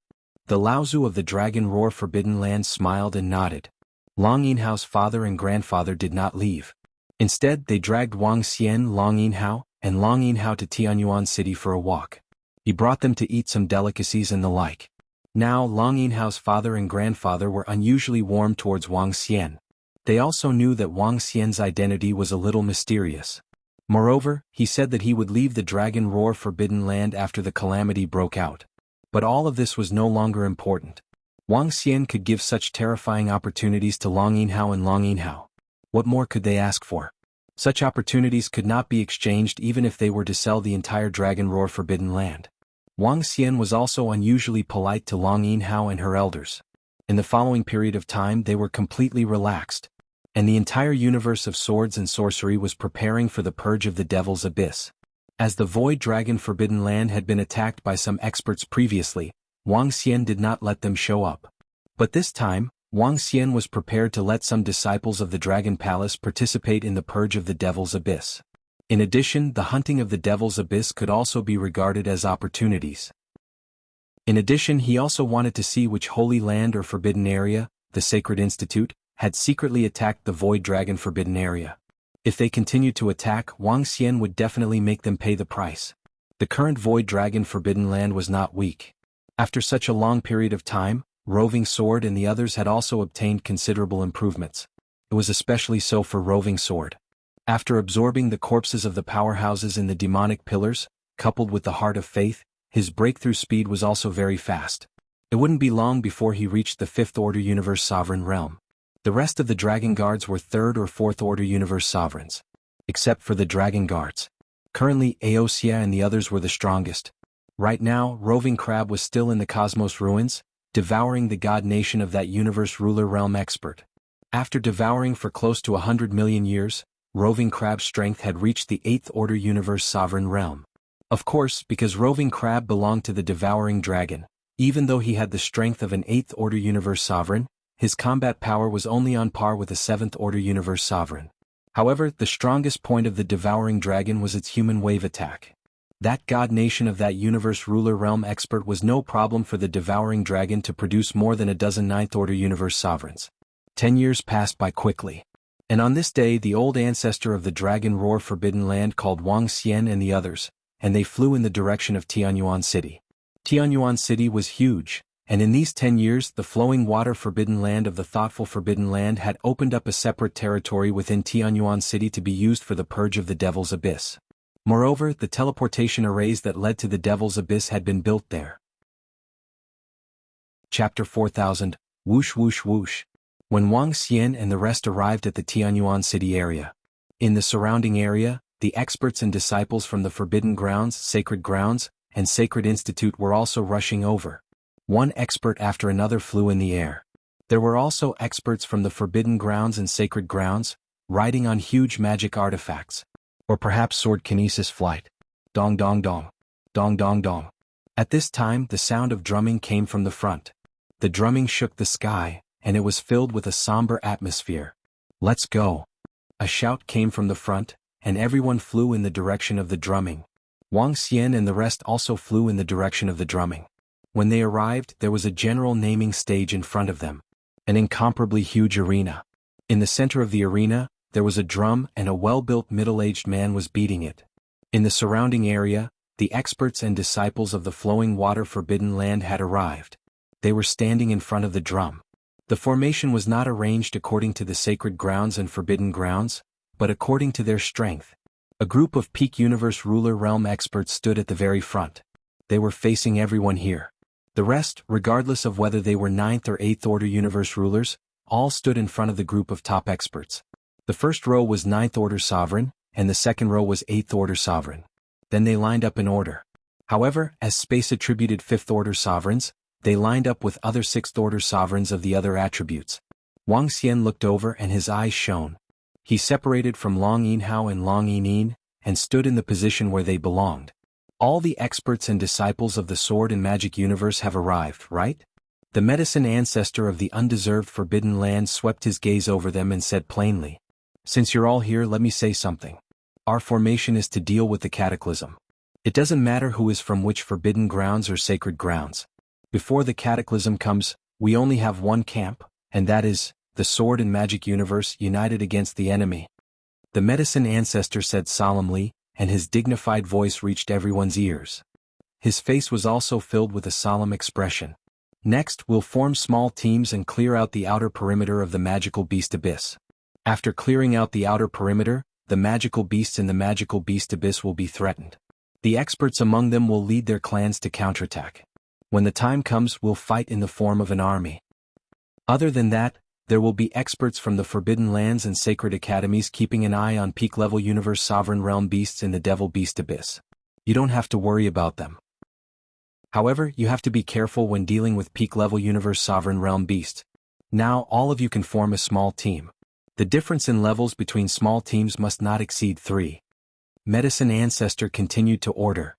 The Laozu of the Dragon Roar Forbidden Land smiled and nodded. Long Yinhao's father and grandfather did not leave. Instead, they dragged Wang Xian, Long Yinhao, and Long Yinhao to Tianyuan City for a walk. He brought them to eat some delicacies and the like. Now, Long Yinhao's father and grandfather were unusually warm towards Wang Xian. They also knew that Wang Xian's identity was a little mysterious. Moreover, he said that he would leave the Dragon Roar Forbidden Land after the calamity broke out. But all of this was no longer important. Wang Xian could give such terrifying opportunities to Long Yinhao and Long Yinhao. What more could they ask for? Such opportunities could not be exchanged even if they were to sell the entire Dragon Roar Forbidden Land. Wang Xian was also unusually polite to Long Yinhao and her elders. In the following period of time they were completely relaxed. And the entire universe of swords and sorcery was preparing for the purge of the Devil's Abyss. As the Void Dragon Forbidden Land had been attacked by some experts previously, Wang Xian did not let them show up. But this time, Wang Xian was prepared to let some disciples of the Dragon Palace participate in the purge of the Devil's Abyss. In addition, the hunting of the Devil's Abyss could also be regarded as opportunities. In addition, he also wanted to see which Holy Land or Forbidden Area, the Sacred Institute, had secretly attacked the Void Dragon Forbidden Area. If they continued to attack, Wang Xian would definitely make them pay the price. The current Void Dragon Forbidden Land was not weak. After such a long period of time, Roving Sword and the others had also obtained considerable improvements. It was especially so for Roving Sword. After absorbing the corpses of the powerhouses in the demonic pillars, coupled with the Heart of Faith, his breakthrough speed was also very fast. It wouldn't be long before he reached the 5th Order Universe Sovereign Realm. The rest of the Dragon Guards were 3rd or 4th Order Universe Sovereigns. Except for the Dragon Guards. Currently, Aosia and the others were the strongest. Right now, Roving Crab was still in the Cosmos Ruins, devouring the god nation of that universe ruler realm expert. After devouring for close to 100 million years, Roving Crab's strength had reached the 8th Order Universe Sovereign Realm. Of course, because Roving Crab belonged to the Devouring Dragon, even though he had the strength of an 8th Order Universe Sovereign, his combat power was only on par with a 7th Order Universe Sovereign. However, the strongest point of the Devouring Dragon was its human wave attack. That god nation of that universe ruler realm expert was no problem for the Devouring Dragon to produce more than a dozen 9th Order Universe Sovereigns. 10 years passed by quickly. And on this day the old ancestor of the Dragon Roar Forbidden Land called Wang Xian and the others, and they flew in the direction of Tianyuan City. Tianyuan City was huge, and in these 10 years the flowing water Forbidden Land of the thoughtful Forbidden Land had opened up a separate territory within Tianyuan City to be used for the purge of the Devil's Abyss. Moreover, the teleportation arrays that led to the Devil's Abyss had been built there. Chapter 4000, Whoosh Whoosh Whoosh. When Wang Xian and the rest arrived at the Tianyuan City area. In the surrounding area, the experts and disciples from the Forbidden Grounds, and Sacred Institute were also rushing over. One expert after another flew in the air. There were also experts from the Forbidden Grounds and Sacred Grounds, riding on huge magic artifacts. Or perhaps sword kinesis flight. Dong dong dong. Dong dong dong. At this time the sound of drumming came from the front. The drumming shook the sky, and it was filled with a somber atmosphere. Let's go. A shout came from the front, and everyone flew in the direction of the drumming. Wang Xian and the rest also flew in the direction of the drumming. When they arrived, there was a general naming stage in front of them. An incomparably huge arena. In the center of the arena, there was a drum and a well-built middle-aged man was beating it. In the surrounding area, the experts and disciples of the Flowing Water Forbidden Land had arrived. They were standing in front of the drum. The formation was not arranged according to the Sacred Grounds and Forbidden Grounds, but according to their strength. A group of peak universe ruler realm experts stood at the very front. They were facing everyone here. The rest, regardless of whether they were 9th or 8th order universe rulers, all stood in front of the group of top experts. The first row was 9th order sovereign, and the second row was 8th order sovereign. Then they lined up in order. However, as space attributed 5th order sovereigns, they lined up with other 6th order sovereigns of the other attributes. Wang Xian looked over and his eyes shone. He separated from Long Yinhao and Long Yinin, and stood in the position where they belonged. All the experts and disciples of the sword and magic universe have arrived, right? The medicine ancestor of the undeserved forbidden land swept his gaze over them and said plainly, "Since you're all here, let me say something. Our formation is to deal with the cataclysm. It doesn't matter who is from which forbidden grounds or sacred grounds. Before the cataclysm comes, we only have one camp, and that is, the sword and magic universe united against the enemy." The medicine ancestor said solemnly, and his dignified voice reached everyone's ears. His face was also filled with a solemn expression. "Next, we'll form small teams and clear out the outer perimeter of the magical beast abyss. After clearing out the outer perimeter, the magical beasts in the magical beast abyss will be threatened. The experts among them will lead their clans to counterattack. When the time comes, we'll fight in the form of an army. Other than that, there will be experts from the Forbidden Lands and Sacred Academies keeping an eye on peak-level universe sovereign realm beasts in the Devil Beast Abyss. You don't have to worry about them. However, you have to be careful when dealing with peak-level universe sovereign realm beasts. Now all of you can form a small team. The difference in levels between small teams must not exceed 3. Medicine Ancestor continued to order.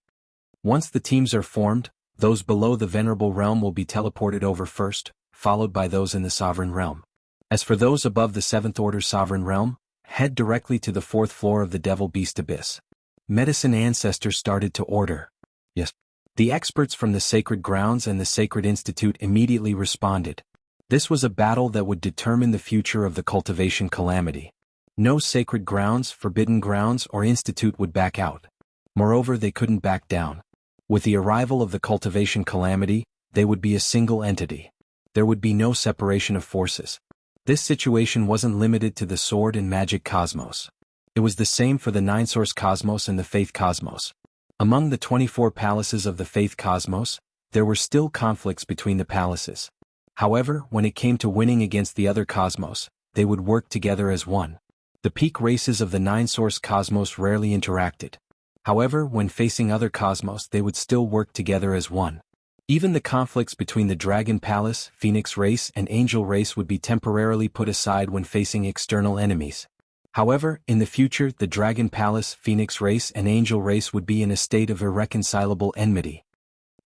Once the teams are formed, those below the Venerable Realm will be teleported over first, followed by those in the Sovereign Realm. As for those above the 7th Order Sovereign Realm, head directly to the 4th floor of the Devil Beast Abyss. Medicine Ancestor started to order. Yes. The experts from the Sacred Grounds and the Sacred Institute immediately responded. This was a battle that would determine the future of the Cultivation Calamity. No Sacred Grounds, Forbidden Grounds, or Institute would back out. Moreover, they couldn't back down. With the arrival of the Cultivation Calamity, they would be a single entity. There would be no separation of forces. This situation wasn't limited to the Sword and Magic Cosmos. It was the same for the Nine-Source Cosmos and the Faith Cosmos. Among the 24 palaces of the Faith Cosmos, there were still conflicts between the palaces. However, when it came to winning against the other cosmos, they would work together as one. The peak races of the Nine-Source Cosmos rarely interacted. However, when facing other cosmos, they would still work together as one. Even the conflicts between the Dragon Palace, Phoenix Race, and Angel Race would be temporarily put aside when facing external enemies. However, in the future, the Dragon Palace, Phoenix Race, and Angel Race would be in a state of irreconcilable enmity.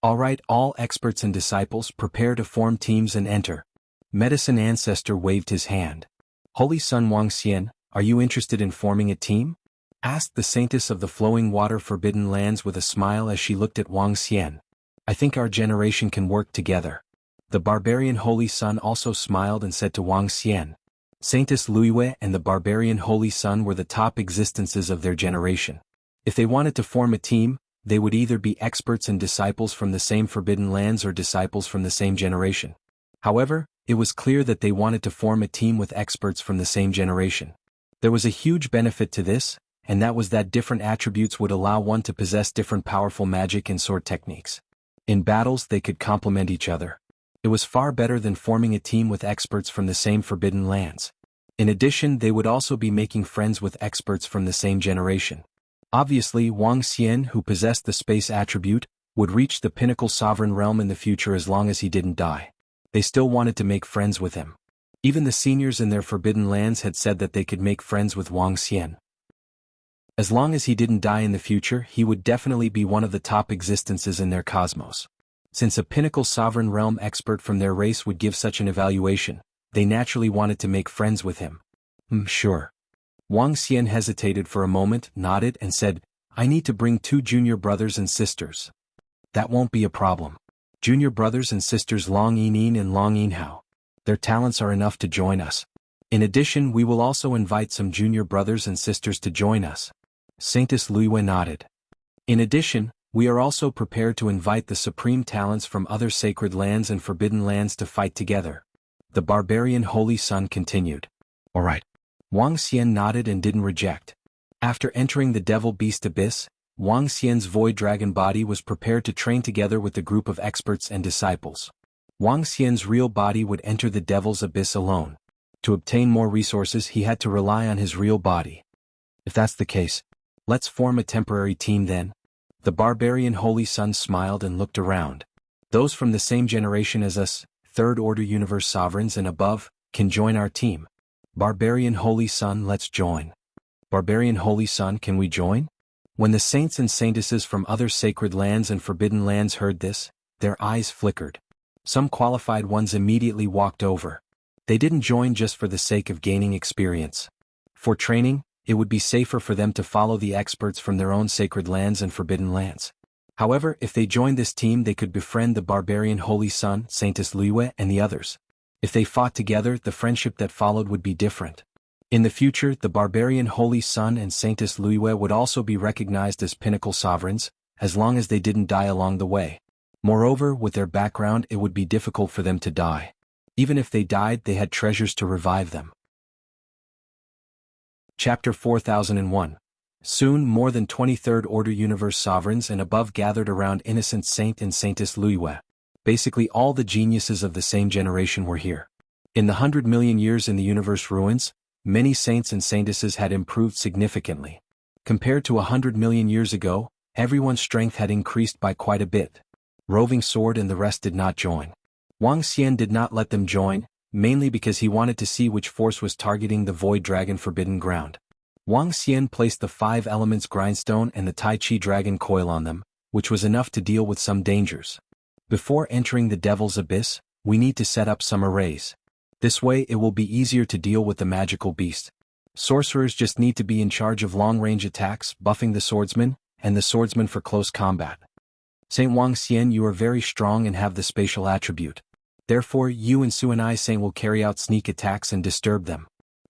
Alright, all experts and disciples, prepare to form teams and enter. Medicine Ancestor waved his hand. Holy Son Wang Xian, are you interested in forming a team? Asked the Saintess of the Flowing Water Forbidden Lands with a smile as she looked at Wang Xian. I think our generation can work together. The Barbarian Holy Son also smiled and said to Wang Xian. Saintess Luiyue and the Barbarian Holy Son were the top existences of their generation. If they wanted to form a team, they would either be experts and disciples from the same Forbidden Lands or disciples from the same generation. However, it was clear that they wanted to form a team with experts from the same generation. There was a huge benefit to this, and that was that different attributes would allow one to possess different powerful magic and sword techniques. In battles, they could complement each other. It was far better than forming a team with experts from the same Forbidden Lands. In addition, they would also be making friends with experts from the same generation. Obviously, Wang Xian, who possessed the space attribute, would reach the pinnacle sovereign realm in the future as long as he didn't die. They still wanted to make friends with him. Even the seniors in their Forbidden Lands had said that they could make friends with Wang Xian. As long as he didn't die in the future, he would definitely be one of the top existences in their cosmos. Since a pinnacle sovereign realm expert from their race would give such an evaluation, they naturally wanted to make friends with him. Sure. Wang Xian hesitated for a moment, nodded, and said, I need to bring 2 junior brothers and sisters. That won't be a problem. Junior brothers and sisters Long Yinin and Long Yinhao. Their talents are enough to join us. In addition, we will also invite some junior brothers and sisters to join us. Saintess Luiyue nodded. In addition, we are also prepared to invite the supreme talents from other sacred lands and forbidden lands to fight together. The Barbarian Holy Son continued. Alright. Wang Xian nodded and didn't reject. After entering the Devil Beast Abyss, Wang Xian's void dragon body was prepared to train together with the group of experts and disciples. Wang Xian's real body would enter the Devil's Abyss alone. To obtain more resources, he had to rely on his real body. If that's the case, let's form a temporary team then. The barbarian Holy Sun smiled and looked around. Those from the same generation as us, Third Order Universe Sovereigns and above, can join our team. Barbarian Holy Sun, let's join. Barbarian Holy Sun, can we join? When the saints and saintesses from other sacred lands and forbidden lands heard this, their eyes flickered. Some qualified ones immediately walked over. They didn't join just for the sake of gaining experience. For training, it would be safer for them to follow the experts from their own sacred lands and forbidden lands. However, if they joined this team, they could befriend the barbarian Holy Sun, Saintess Luiyue, and the others. If they fought together, the friendship that followed would be different. In the future, the barbarian Holy Sun and Saintess Luiyue would also be recognized as pinnacle sovereigns, as long as they didn't die along the way. Moreover, with their background, it would be difficult for them to die. Even if they died, they had treasures to revive them. Chapter 4001. Soon more than 23rd Order Universe Sovereigns and above gathered around Innocent Saint and Saintess Luiyue. Basically all the geniuses of the same generation were here. In the 100 million years in the universe ruins, many saints and saintesses had improved significantly. Compared to 100 million years ago, everyone's strength had increased by quite a bit. Roving Sword and the rest did not join. Wang Xian did not let them join, mainly because he wanted to see which force was targeting the Void Dragon Forbidden Ground. Wang Xian placed the 5 elements grindstone and the Tai Chi Dragon coil on them, which was enough to deal with some dangers. Before entering the Devil's Abyss, we need to set up some arrays. This way it will be easier to deal with the magical beast. Sorcerers just need to be in charge of long-range attacks, buffing the swordsman, and the swordsman for close combat. Saint Wang Xian, you are very strong and have the spatial attribute. Therefore you and Suanai Saint will carry out sneak attacks and disturb them.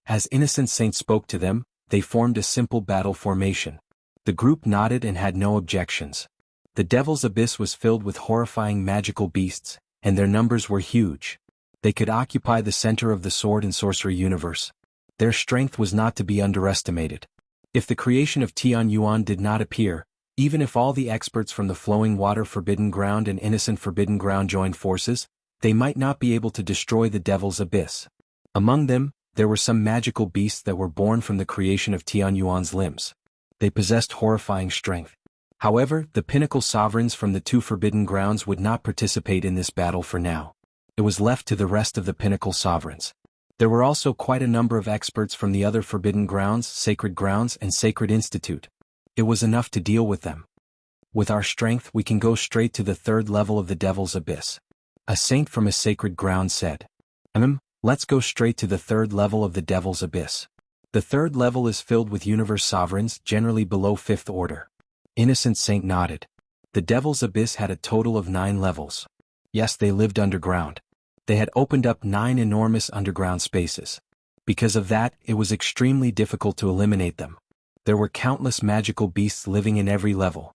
As Innocent Saint spoke to them, they formed a simple battle formation. The group nodded and had no objections. The Devil's Abyss was filled with horrifying magical beasts, and their numbers were huge. They could occupy the center of the sword and sorcery universe. Their strength was not to be underestimated. If the creation of Tian Yuan did not appear, even if all the experts from the Flowing Water Forbidden Ground and Innocent Forbidden Ground joined forces, they might not be able to destroy the Devil's Abyss. Among them, there were some magical beasts that were born from the creation of Tian Yuan's limbs. They possessed horrifying strength. However, the pinnacle sovereigns from the 2 forbidden grounds would not participate in this battle for now. It was left to the rest of the pinnacle sovereigns. There were also quite a number of experts from the other forbidden grounds, sacred grounds, and sacred institute. It was enough to deal with them. With our strength, we can go straight to the 3rd level of the Devil's Abyss. A saint from a sacred ground said. Let's go straight to the 3rd level of the Devil's Abyss. The 3rd level is filled with universe sovereigns, generally below 5th order. Innocent Saint nodded. The Devil's Abyss had a total of 9 levels. Yes, they lived underground. They had opened up 9 enormous underground spaces. Because of that, it was extremely difficult to eliminate them. There were countless magical beasts living in every level.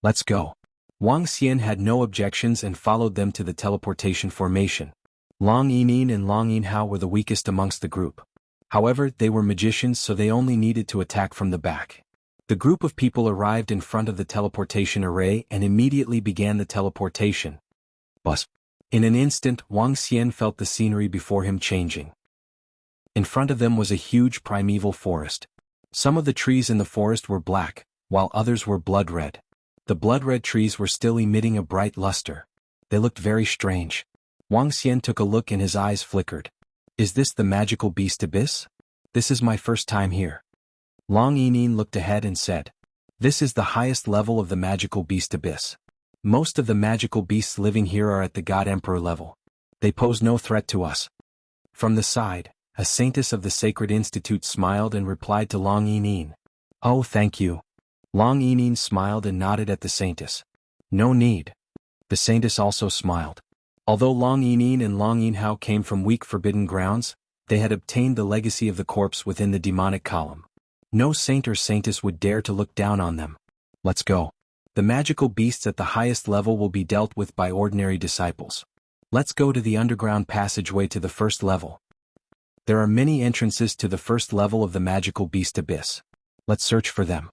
Let's go. Wang Xian had no objections and followed them to the teleportation formation. Long Yinin and Long Yinhao were the weakest amongst the group. However, they were magicians, so they only needed to attack from the back. The group of people arrived in front of the teleportation array and immediately began the teleportation. In an instant, Wang Xian felt the scenery before him changing. In front of them was a huge primeval forest. Some of the trees in the forest were black, while others were blood red. The blood red trees were still emitting a bright luster. They looked very strange. Wang Xian took a look and his eyes flickered. Is this the magical beast abyss? This is my first time here. Long Yinin looked ahead and said. This is the highest level of the magical beast abyss. Most of the magical beasts living here are at the God Emperor level. They pose no threat to us. From the side, a saintess of the Sacred Institute smiled and replied to Long Yinin. Oh, thank you. Long Yinin smiled and nodded at the saintess. No need. The saintess also smiled. Although Long Yinin and Long Yinhao came from weak forbidden grounds, they had obtained the legacy of the corpse within the demonic column. No saint or saintess would dare to look down on them. Let's go. The magical beasts at the highest level will be dealt with by ordinary disciples. Let's go to the underground passageway to the 1st level. There are many entrances to the 1st level of the magical beast abyss. Let's search for them.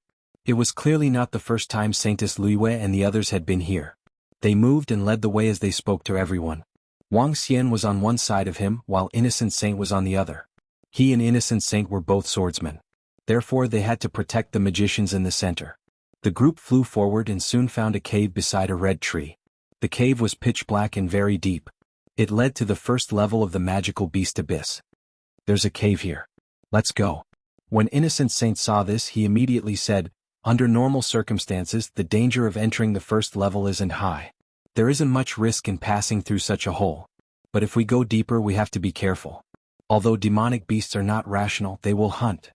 It was clearly not the first time Saintess Luiyue and the others had been here. They moved and led the way as they spoke to everyone. Wang Xian was on one side of him while Innocent Saint was on the other. He and Innocent Saint were both swordsmen. Therefore they had to protect the magicians in the center. The group flew forward and soon found a cave beside a red tree. The cave was pitch black and very deep. It led to the first level of the magical beast abyss. There's a cave here. Let's go. When Innocent Saint saw this, he immediately said, under normal circumstances, the danger of entering the first level isn't high. There isn't much risk in passing through such a hole. But if we go deeper, we have to be careful. Although demonic beasts are not rational, they will hunt.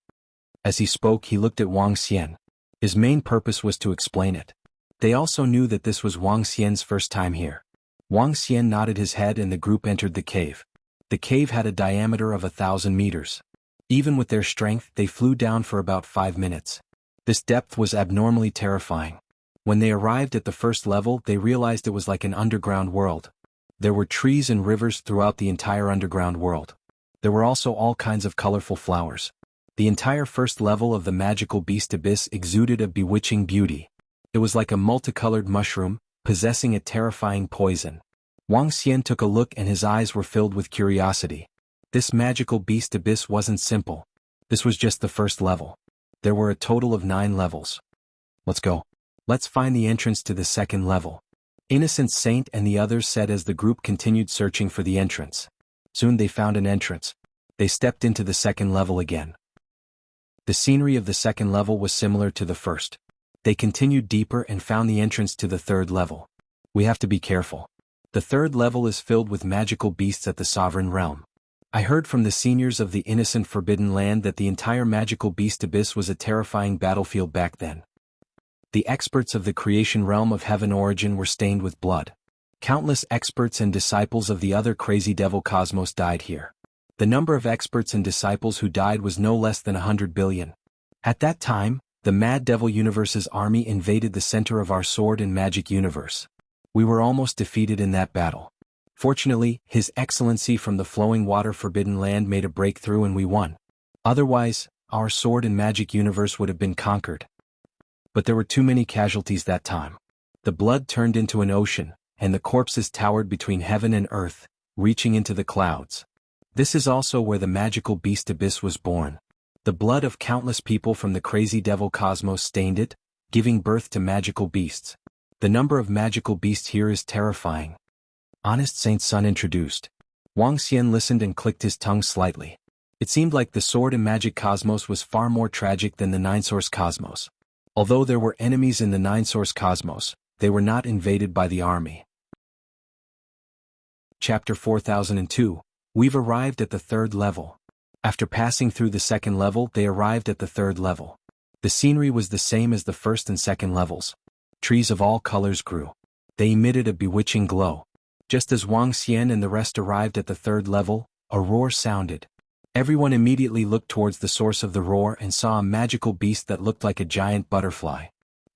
As he spoke, he looked at Wang Xian. His main purpose was to explain it. They also knew that this was Wang Xian's first time here. Wang Xian nodded his head and the group entered the cave. The cave had a diameter of 1,000 meters. Even with their strength, they flew down for about 5 minutes. This depth was abnormally terrifying. When they arrived at the first level, they realized it was like an underground world. There were trees and rivers throughout the entire underground world. There were also all kinds of colorful flowers. The entire first level of the magical beast abyss exuded a bewitching beauty. It was like a multicolored mushroom, possessing a terrifying poison. Wang Xian took a look and his eyes were filled with curiosity. This magical beast abyss wasn't simple. This was just the first level. There were a total of 9 levels. Let's go. Let's find the entrance to the second level. Innocent Saint and the others said as the group continued searching for the entrance. Soon they found an entrance. They stepped into the second level again. The scenery of the second level was similar to the first. They continued deeper and found the entrance to the third level. We have to be careful. The third level is filled with magical beasts at the sovereign realm. I heard from the seniors of the innocent forbidden land that the entire magical beast abyss was a terrifying battlefield back then. The experts of the creation realm of heaven origin were stained with blood. Countless experts and disciples of the other crazy devil cosmos died here. The number of experts and disciples who died was no less than 100 billion. At that time, the Mad Devil Universe's army invaded the center of our sword and magic universe. We were almost defeated in that battle. Fortunately, His Excellency from the flowing water forbidden land made a breakthrough and we won. Otherwise, our sword and magic universe would have been conquered. But there were too many casualties that time. The blood turned into an ocean, and the corpses towered between heaven and earth, reaching into the clouds. This is also where the magical beast abyss was born. The blood of countless people from the crazy devil cosmos stained it, giving birth to magical beasts. The number of magical beasts here is terrifying. Honest Saint's son introduced. Wang Xian listened and clicked his tongue slightly. It seemed like the sword and magic cosmos was far more tragic than the nine-source cosmos. Although there were enemies in the nine-source cosmos, they were not invaded by the army. Chapter 4002. We've arrived at the third level. After passing through the second level, they arrived at the third level. The scenery was the same as the first and second levels. Trees of all colors grew. They emitted a bewitching glow. Just as Wang Xian and the rest arrived at the third level, a roar sounded. Everyone immediately looked towards the source of the roar and saw a magical beast that looked like a giant butterfly.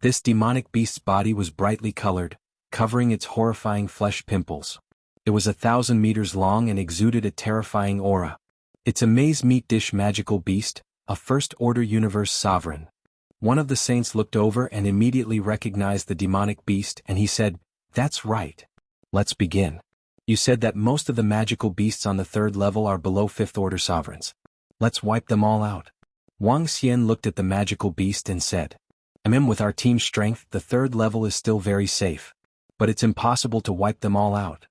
This demonic beast's body was brightly colored, covering its horrifying flesh pimples. It was 1,000 meters long and exuded a terrifying aura. It's a maze meat dish magical beast, a first-order universe sovereign. One of the saints looked over and immediately recognized the demonic beast and he said, "That's right. Let's begin. You said that most of the magical beasts on the third level are below fifth-order sovereigns. Let's wipe them all out." Wang Xian looked at the magical beast and said, With our team's strength, the third level is still very safe. But it's impossible to wipe them all out."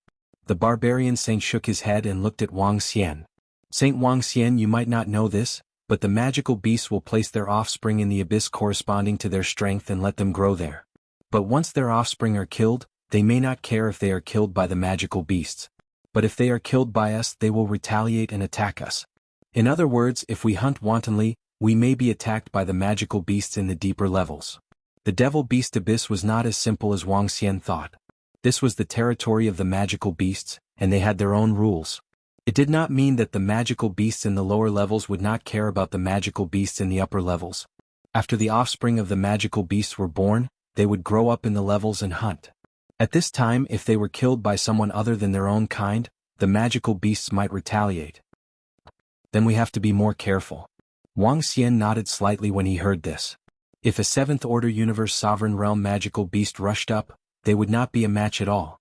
The barbarian saint shook his head and looked at Wang Xian. "Saint Wang Xian, you might not know this, but the magical beasts will place their offspring in the abyss corresponding to their strength and let them grow there. But once their offspring are killed, they may not care if they are killed by the magical beasts. But if they are killed by us, they will retaliate and attack us. In other words, if we hunt wantonly, we may be attacked by the magical beasts in the deeper levels." The devil beast abyss was not as simple as Wang Xian thought. This was the territory of the magical beasts, and they had their own rules. It did not mean that the magical beasts in the lower levels would not care about the magical beasts in the upper levels. After the offspring of the magical beasts were born, they would grow up in the levels and hunt. At this time, if they were killed by someone other than their own kind, the magical beasts might retaliate. Then we have to be more careful. Wang Xian nodded slightly when he heard this. If a 7th Order Universe Sovereign Realm magical beast rushed up, they would not be a match at all.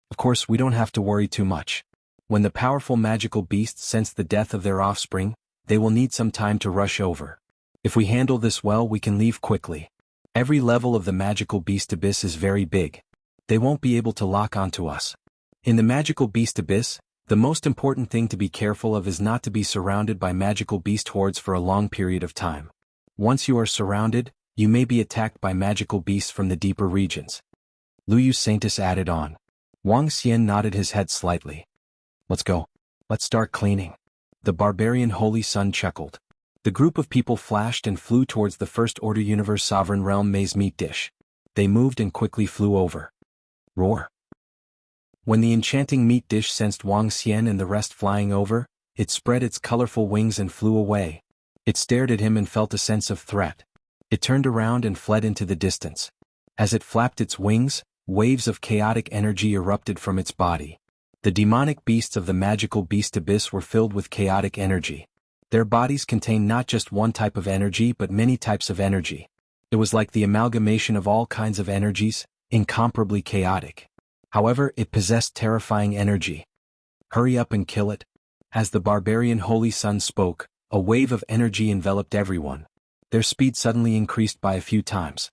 Of course, we don't have to worry too much. When the powerful magical beasts sense the death of their offspring, they will need some time to rush over. If we handle this well, we can leave quickly. Every level of the magical beast abyss is very big. They won't be able to lock onto us. In the magical beast abyss, the most important thing to be careful of is not to be surrounded by magical beast hordes for a long period of time. Once you are surrounded, you may be attacked by magical beasts from the deeper regions. Luyu Saintis added on. Wang Xian nodded his head slightly. Let's go. Let's start cleaning. The barbarian Holy Sun chuckled. The group of people flashed and flew towards the First Order Universe Sovereign Realm Maze meat dish. They moved and quickly flew over. Roar. When the enchanting meat dish sensed Wang Xian and the rest flying over, it spread its colorful wings and flew away. It stared at him and felt a sense of threat. It turned around and fled into the distance. As it flapped its wings, waves of chaotic energy erupted from its body. The demonic beasts of the magical beast abyss were filled with chaotic energy. Their bodies contained not just one type of energy but many types of energy. It was like the amalgamation of all kinds of energies, incomparably chaotic. However, it possessed terrifying energy. Hurry up and kill it. As the barbarian Holy Sun spoke, a wave of energy enveloped everyone. Their speed suddenly increased by a few times.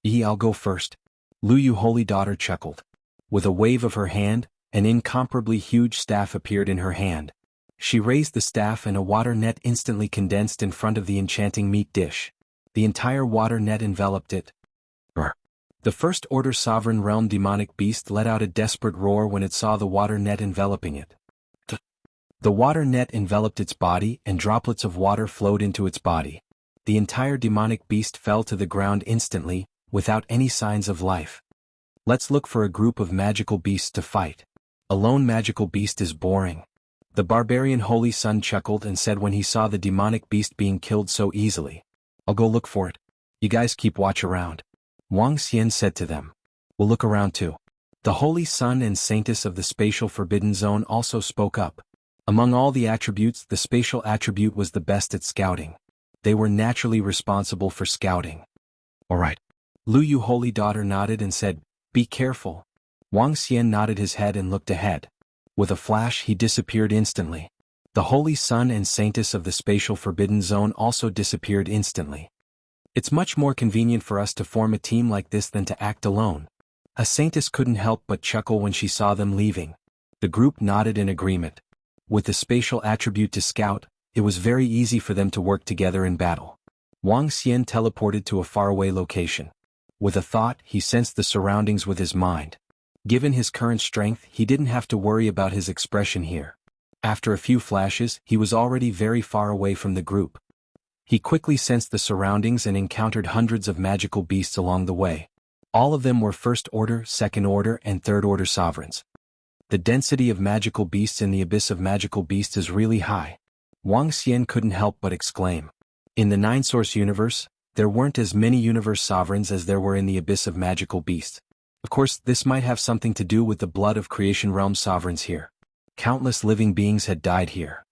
I'll go first. Luyu Holy Daughter chuckled. With a wave of her hand, an incomparably huge staff appeared in her hand. She raised the staff and a water net instantly condensed in front of the enchanting meat dish. The entire water net enveloped it. The First Order Sovereign Realm demonic beast let out a desperate roar when it saw the water net enveloping it. The water net enveloped its body and droplets of water flowed into its body. The entire demonic beast fell to the ground instantly, without any signs of life. Let's look for a group of magical beasts to fight. A lone magical beast is boring. The barbarian Holy Sun chuckled and said when he saw the demonic beast being killed so easily. I'll go look for it. You guys keep watch around. Wang Xian said to them. We'll look around too. The Holy Sun and Saintess of the Spatial Forbidden Zone also spoke up. Among all the attributes, the spatial attribute was the best at scouting. They were naturally responsible for scouting. Alright. Luyu Holy Daughter nodded and said, be careful. Wang Xian nodded his head and looked ahead. With a flash he disappeared instantly. The Holy Sun and Saintess of the Spatial Forbidden Zone also disappeared instantly. It's much more convenient for us to form a team like this than to act alone. A Saintess couldn't help but chuckle when she saw them leaving. The group nodded in agreement. With the spatial attribute to scout, it was very easy for them to work together in battle. Wang Xian teleported to a faraway location. With a thought, he sensed the surroundings with his mind. Given his current strength, he didn't have to worry about his expression here. After a few flashes, he was already very far away from the group. He quickly sensed the surroundings and encountered hundreds of magical beasts along the way. All of them were First Order, Second Order, and Third Order sovereigns. The density of magical beasts in the abyss of magical beasts is really high. Wang Xian couldn't help but exclaim. In the Nine-Source universe, there weren't as many universe sovereigns as there were in the abyss of magical beasts. Of course, this might have something to do with the blood of creation realm sovereigns here. Countless living beings had died here.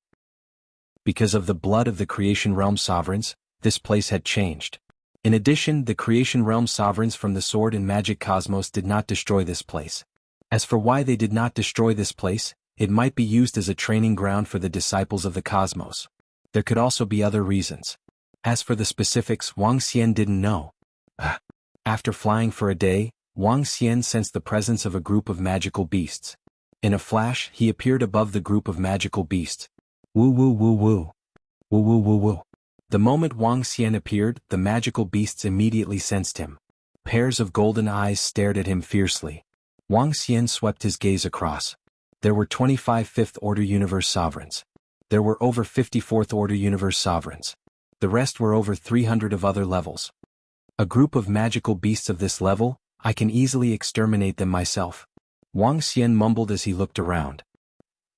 Because of the blood of the creation realm sovereigns, this place had changed. In addition, the creation realm sovereigns from the Sword and Magic Cosmos did not destroy this place. As for why they did not destroy this place, it might be used as a training ground for the disciples of the cosmos. There could also be other reasons. As for the specifics, Wang Xian didn't know. After flying for a day, Wang Xian sensed the presence of a group of magical beasts. In a flash, he appeared above the group of magical beasts. Woo woo woo woo. Woo woo woo woo. The moment Wang Xian appeared, the magical beasts immediately sensed him. Pairs of golden eyes stared at him fiercely. Wang Xian swept his gaze across. There were 25 Fifth Order Universe Sovereigns. There were over 50 Fourth Order Universe Sovereigns. The rest were over 300 of other levels. A group of magical beasts of this level, I can easily exterminate them myself. Wang Xian mumbled as he looked around.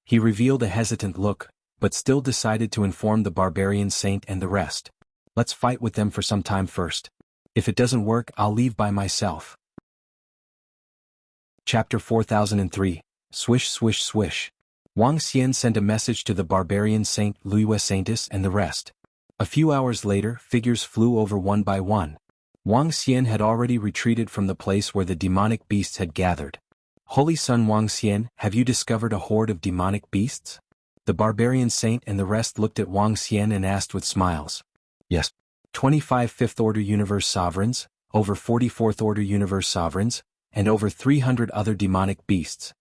He revealed a hesitant look, but still decided to inform the barbarian saint and the rest. Let's fight with them for some time first. If it doesn't work, I'll leave by myself. Chapter 4003, Swish Swish Swish. Wang Xian sent a message to the barbarian saint Luyu Saintis and the rest. A few hours later, figures flew over one by one. Wang Xian had already retreated from the place where the demonic beasts had gathered. Holy Son Wang Xian, have you discovered a horde of demonic beasts? The barbarian saint and the rest looked at Wang Xian and asked with smiles. Yes. 25 Fifth Order Universe Sovereigns, over 40 Fourth Order Universe Sovereigns, and over 300 other demonic beasts.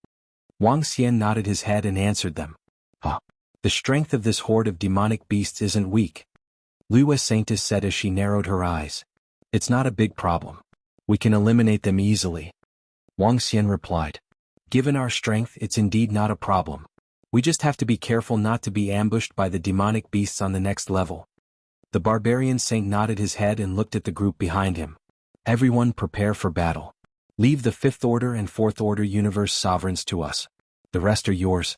Wang Xian nodded his head and answered them. The strength of this horde of demonic beasts isn't weak. Liyue Saintess said as she narrowed her eyes. It's not a big problem. We can eliminate them easily. Wang Xian replied. Given our strength, it's indeed not a problem. We just have to be careful not to be ambushed by the demonic beasts on the next level. The barbarian saint nodded his head and looked at the group behind him. Everyone prepare for battle. Leave the Fifth Order and Fourth Order Universe Sovereigns to us. The rest are yours.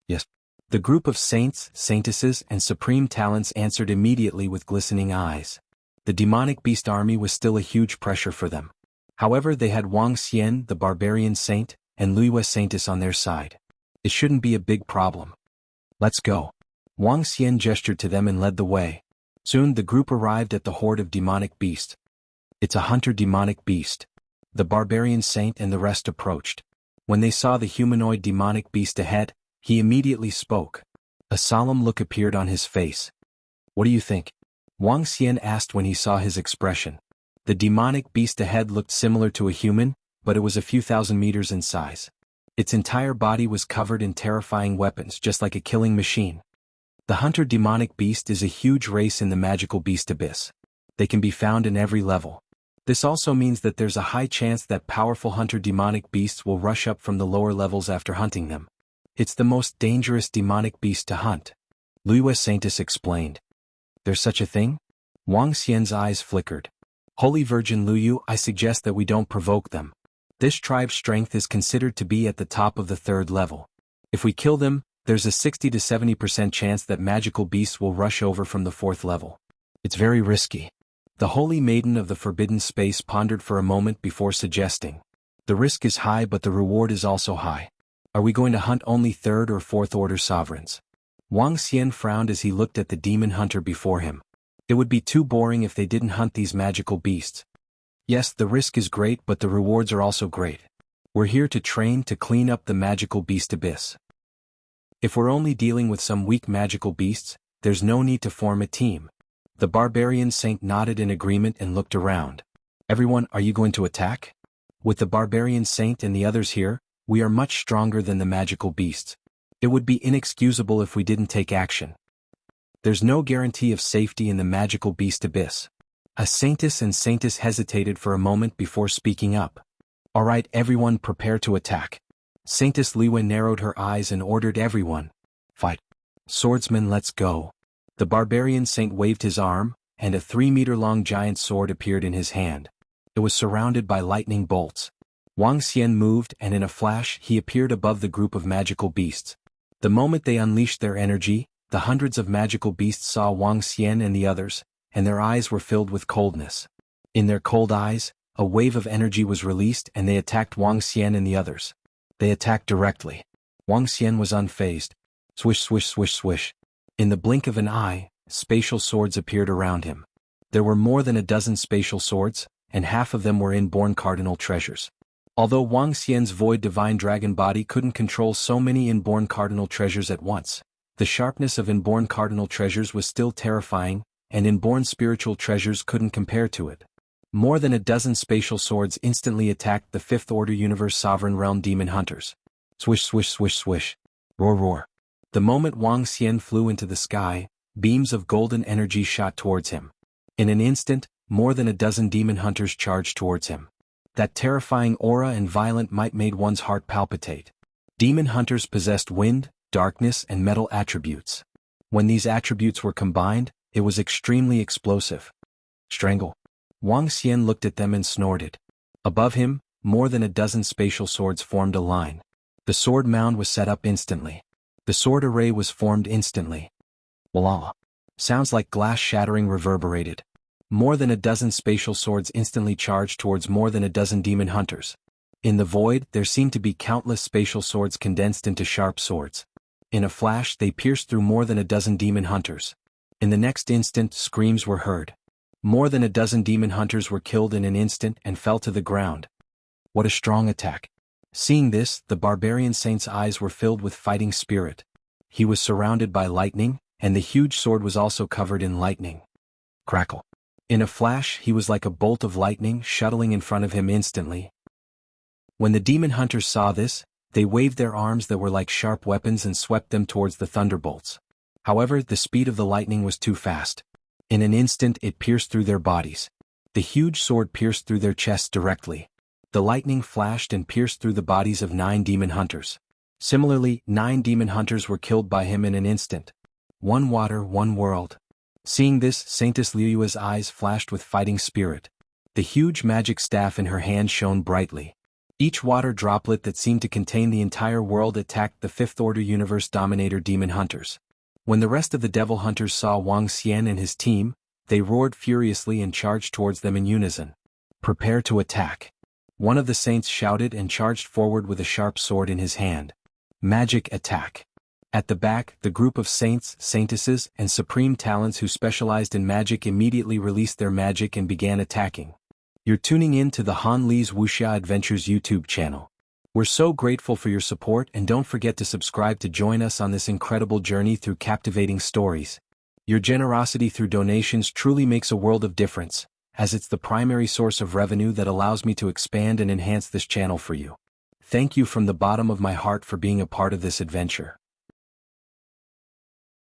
Yes. The group of saints, saintesses, and supreme talents answered immediately with glistening eyes. The demonic beast army was still a huge pressure for them. However, they had Wang Xian, the barbarian saint, and Liyue Saintess on their side. It shouldn't be a big problem. Let's go. Wang Xian gestured to them and led the way. Soon the group arrived at the horde of demonic beasts. It's a hunter demonic beast. The barbarian saint and the rest approached. When they saw the humanoid demonic beast ahead, he immediately spoke. A solemn look appeared on his face. What do you think? Wang Xian asked when he saw his expression. The demonic beast ahead looked similar to a human, but it was a few thousand meters in size. Its entire body was covered in terrifying weapons just like a killing machine. The hunter demonic beast is a huge race in the magical beast abyss. They can be found in every level. This also means that there's a high chance that powerful hunter demonic beasts will rush up from the lower levels after hunting them. It's the most dangerous demonic beast to hunt. Liyue Saintess explained. There's such a thing? Wang Xian's eyes flickered. Holy Virgin Liyue, I suggest that we don't provoke them. This tribe's strength is considered to be at the top of the third level. If we kill them, there's a 60 to 70% chance that magical beasts will rush over from the fourth level. It's very risky. The Holy Maiden of the Forbidden Space pondered for a moment before suggesting. The risk is high but the reward is also high. Are we going to hunt only third or fourth order sovereigns? Wang Xian frowned as he looked at the demon hunter before him. It would be too boring if they didn't hunt these magical beasts. Yes, the risk is great but the rewards are also great. We're here to train to clean up the magical beast abyss. If we're only dealing with some weak magical beasts, there's no need to form a team. The barbarian saint nodded in agreement and looked around. Everyone, are you going to attack? With the barbarian saint and the others here, we are much stronger than the magical beasts. It would be inexcusable if we didn't take action. There's no guarantee of safety in the magical beast abyss. A saintess and saintess hesitated for a moment before speaking up. All right, everyone prepare to attack. Saintess Liyue narrowed her eyes and ordered everyone. Fight. Swordsman, let's go. The barbarian saint waved his arm, and a 3-meter-long giant sword appeared in his hand. It was surrounded by lightning bolts. Wang Xian moved and in a flash he appeared above the group of magical beasts. The moment they unleashed their energy, the hundreds of magical beasts saw Wang Xian and the others, and their eyes were filled with coldness. In their cold eyes, a wave of energy was released and they attacked Wang Xian and the others. They attacked directly. Wang Xian was unfazed. Swish, swish, swish, swish. In the blink of an eye, spatial swords appeared around him. There were more than a dozen spatial swords, and half of them were inborn cardinal treasures. Although Wang Xian's void divine dragon body couldn't control so many inborn cardinal treasures at once, the sharpness of inborn cardinal treasures was still terrifying, and inborn spiritual treasures couldn't compare to it. More than a dozen spatial swords instantly attacked the Fifth Order Universe Sovereign Realm Demon Hunters. Swish, swish, swish, swish. Roar, roar. The moment Wang Xian flew into the sky, beams of golden energy shot towards him. In an instant, more than a dozen demon hunters charged towards him. That terrifying aura and violent might made one's heart palpitate. Demon hunters possessed wind, darkness, and metal attributes. When these attributes were combined, it was extremely explosive. Strangle. Wang Xian looked at them and snorted. Above him, more than a dozen spatial swords formed a line. The sword mound was set up instantly. The sword array was formed instantly. Voila! Sounds like glass shattering reverberated. More than a dozen spatial swords instantly charged towards more than a dozen demon hunters. In the void, there seemed to be countless spatial swords condensed into sharp swords. In a flash, they pierced through more than a dozen demon hunters. In the next instant, screams were heard. More than a dozen demon hunters were killed in an instant and fell to the ground. What a strong attack. Seeing this, the barbarian saint's eyes were filled with fighting spirit. He was surrounded by lightning, and the huge sword was also covered in lightning. Crackle. In a flash, he was like a bolt of lightning shuttling in front of him instantly. When the demon hunters saw this, they waved their arms that were like sharp weapons and swept them towards the thunderbolts. However, the speed of the lightning was too fast. In an instant, it pierced through their bodies. The huge sword pierced through their chests directly. The lightning flashed and pierced through the bodies of 9 demon hunters. Similarly, 9 demon hunters were killed by him in an instant. One water, one world. Seeing this, Saintess Liuya's eyes flashed with fighting spirit. The huge magic staff in her hand shone brightly. Each water droplet that seemed to contain the entire world attacked the Fifth Order Universe Dominator demon hunters. When the rest of the devil hunters saw Wang Xian and his team, they roared furiously and charged towards them in unison. Prepare to attack. One of the saints shouted and charged forward with a sharp sword in his hand. Magic attack. At the back, the group of saints, saintesses, and supreme talents who specialized in magic immediately released their magic and began attacking. You're tuning in to the Han Li's Wuxia Adventures YouTube channel. We're so grateful for your support, and don't forget to subscribe to join us on this incredible journey through captivating stories. Your generosity through donations truly makes a world of difference, as it's the primary source of revenue that allows me to expand and enhance this channel for you. Thank you from the bottom of my heart for being a part of this adventure.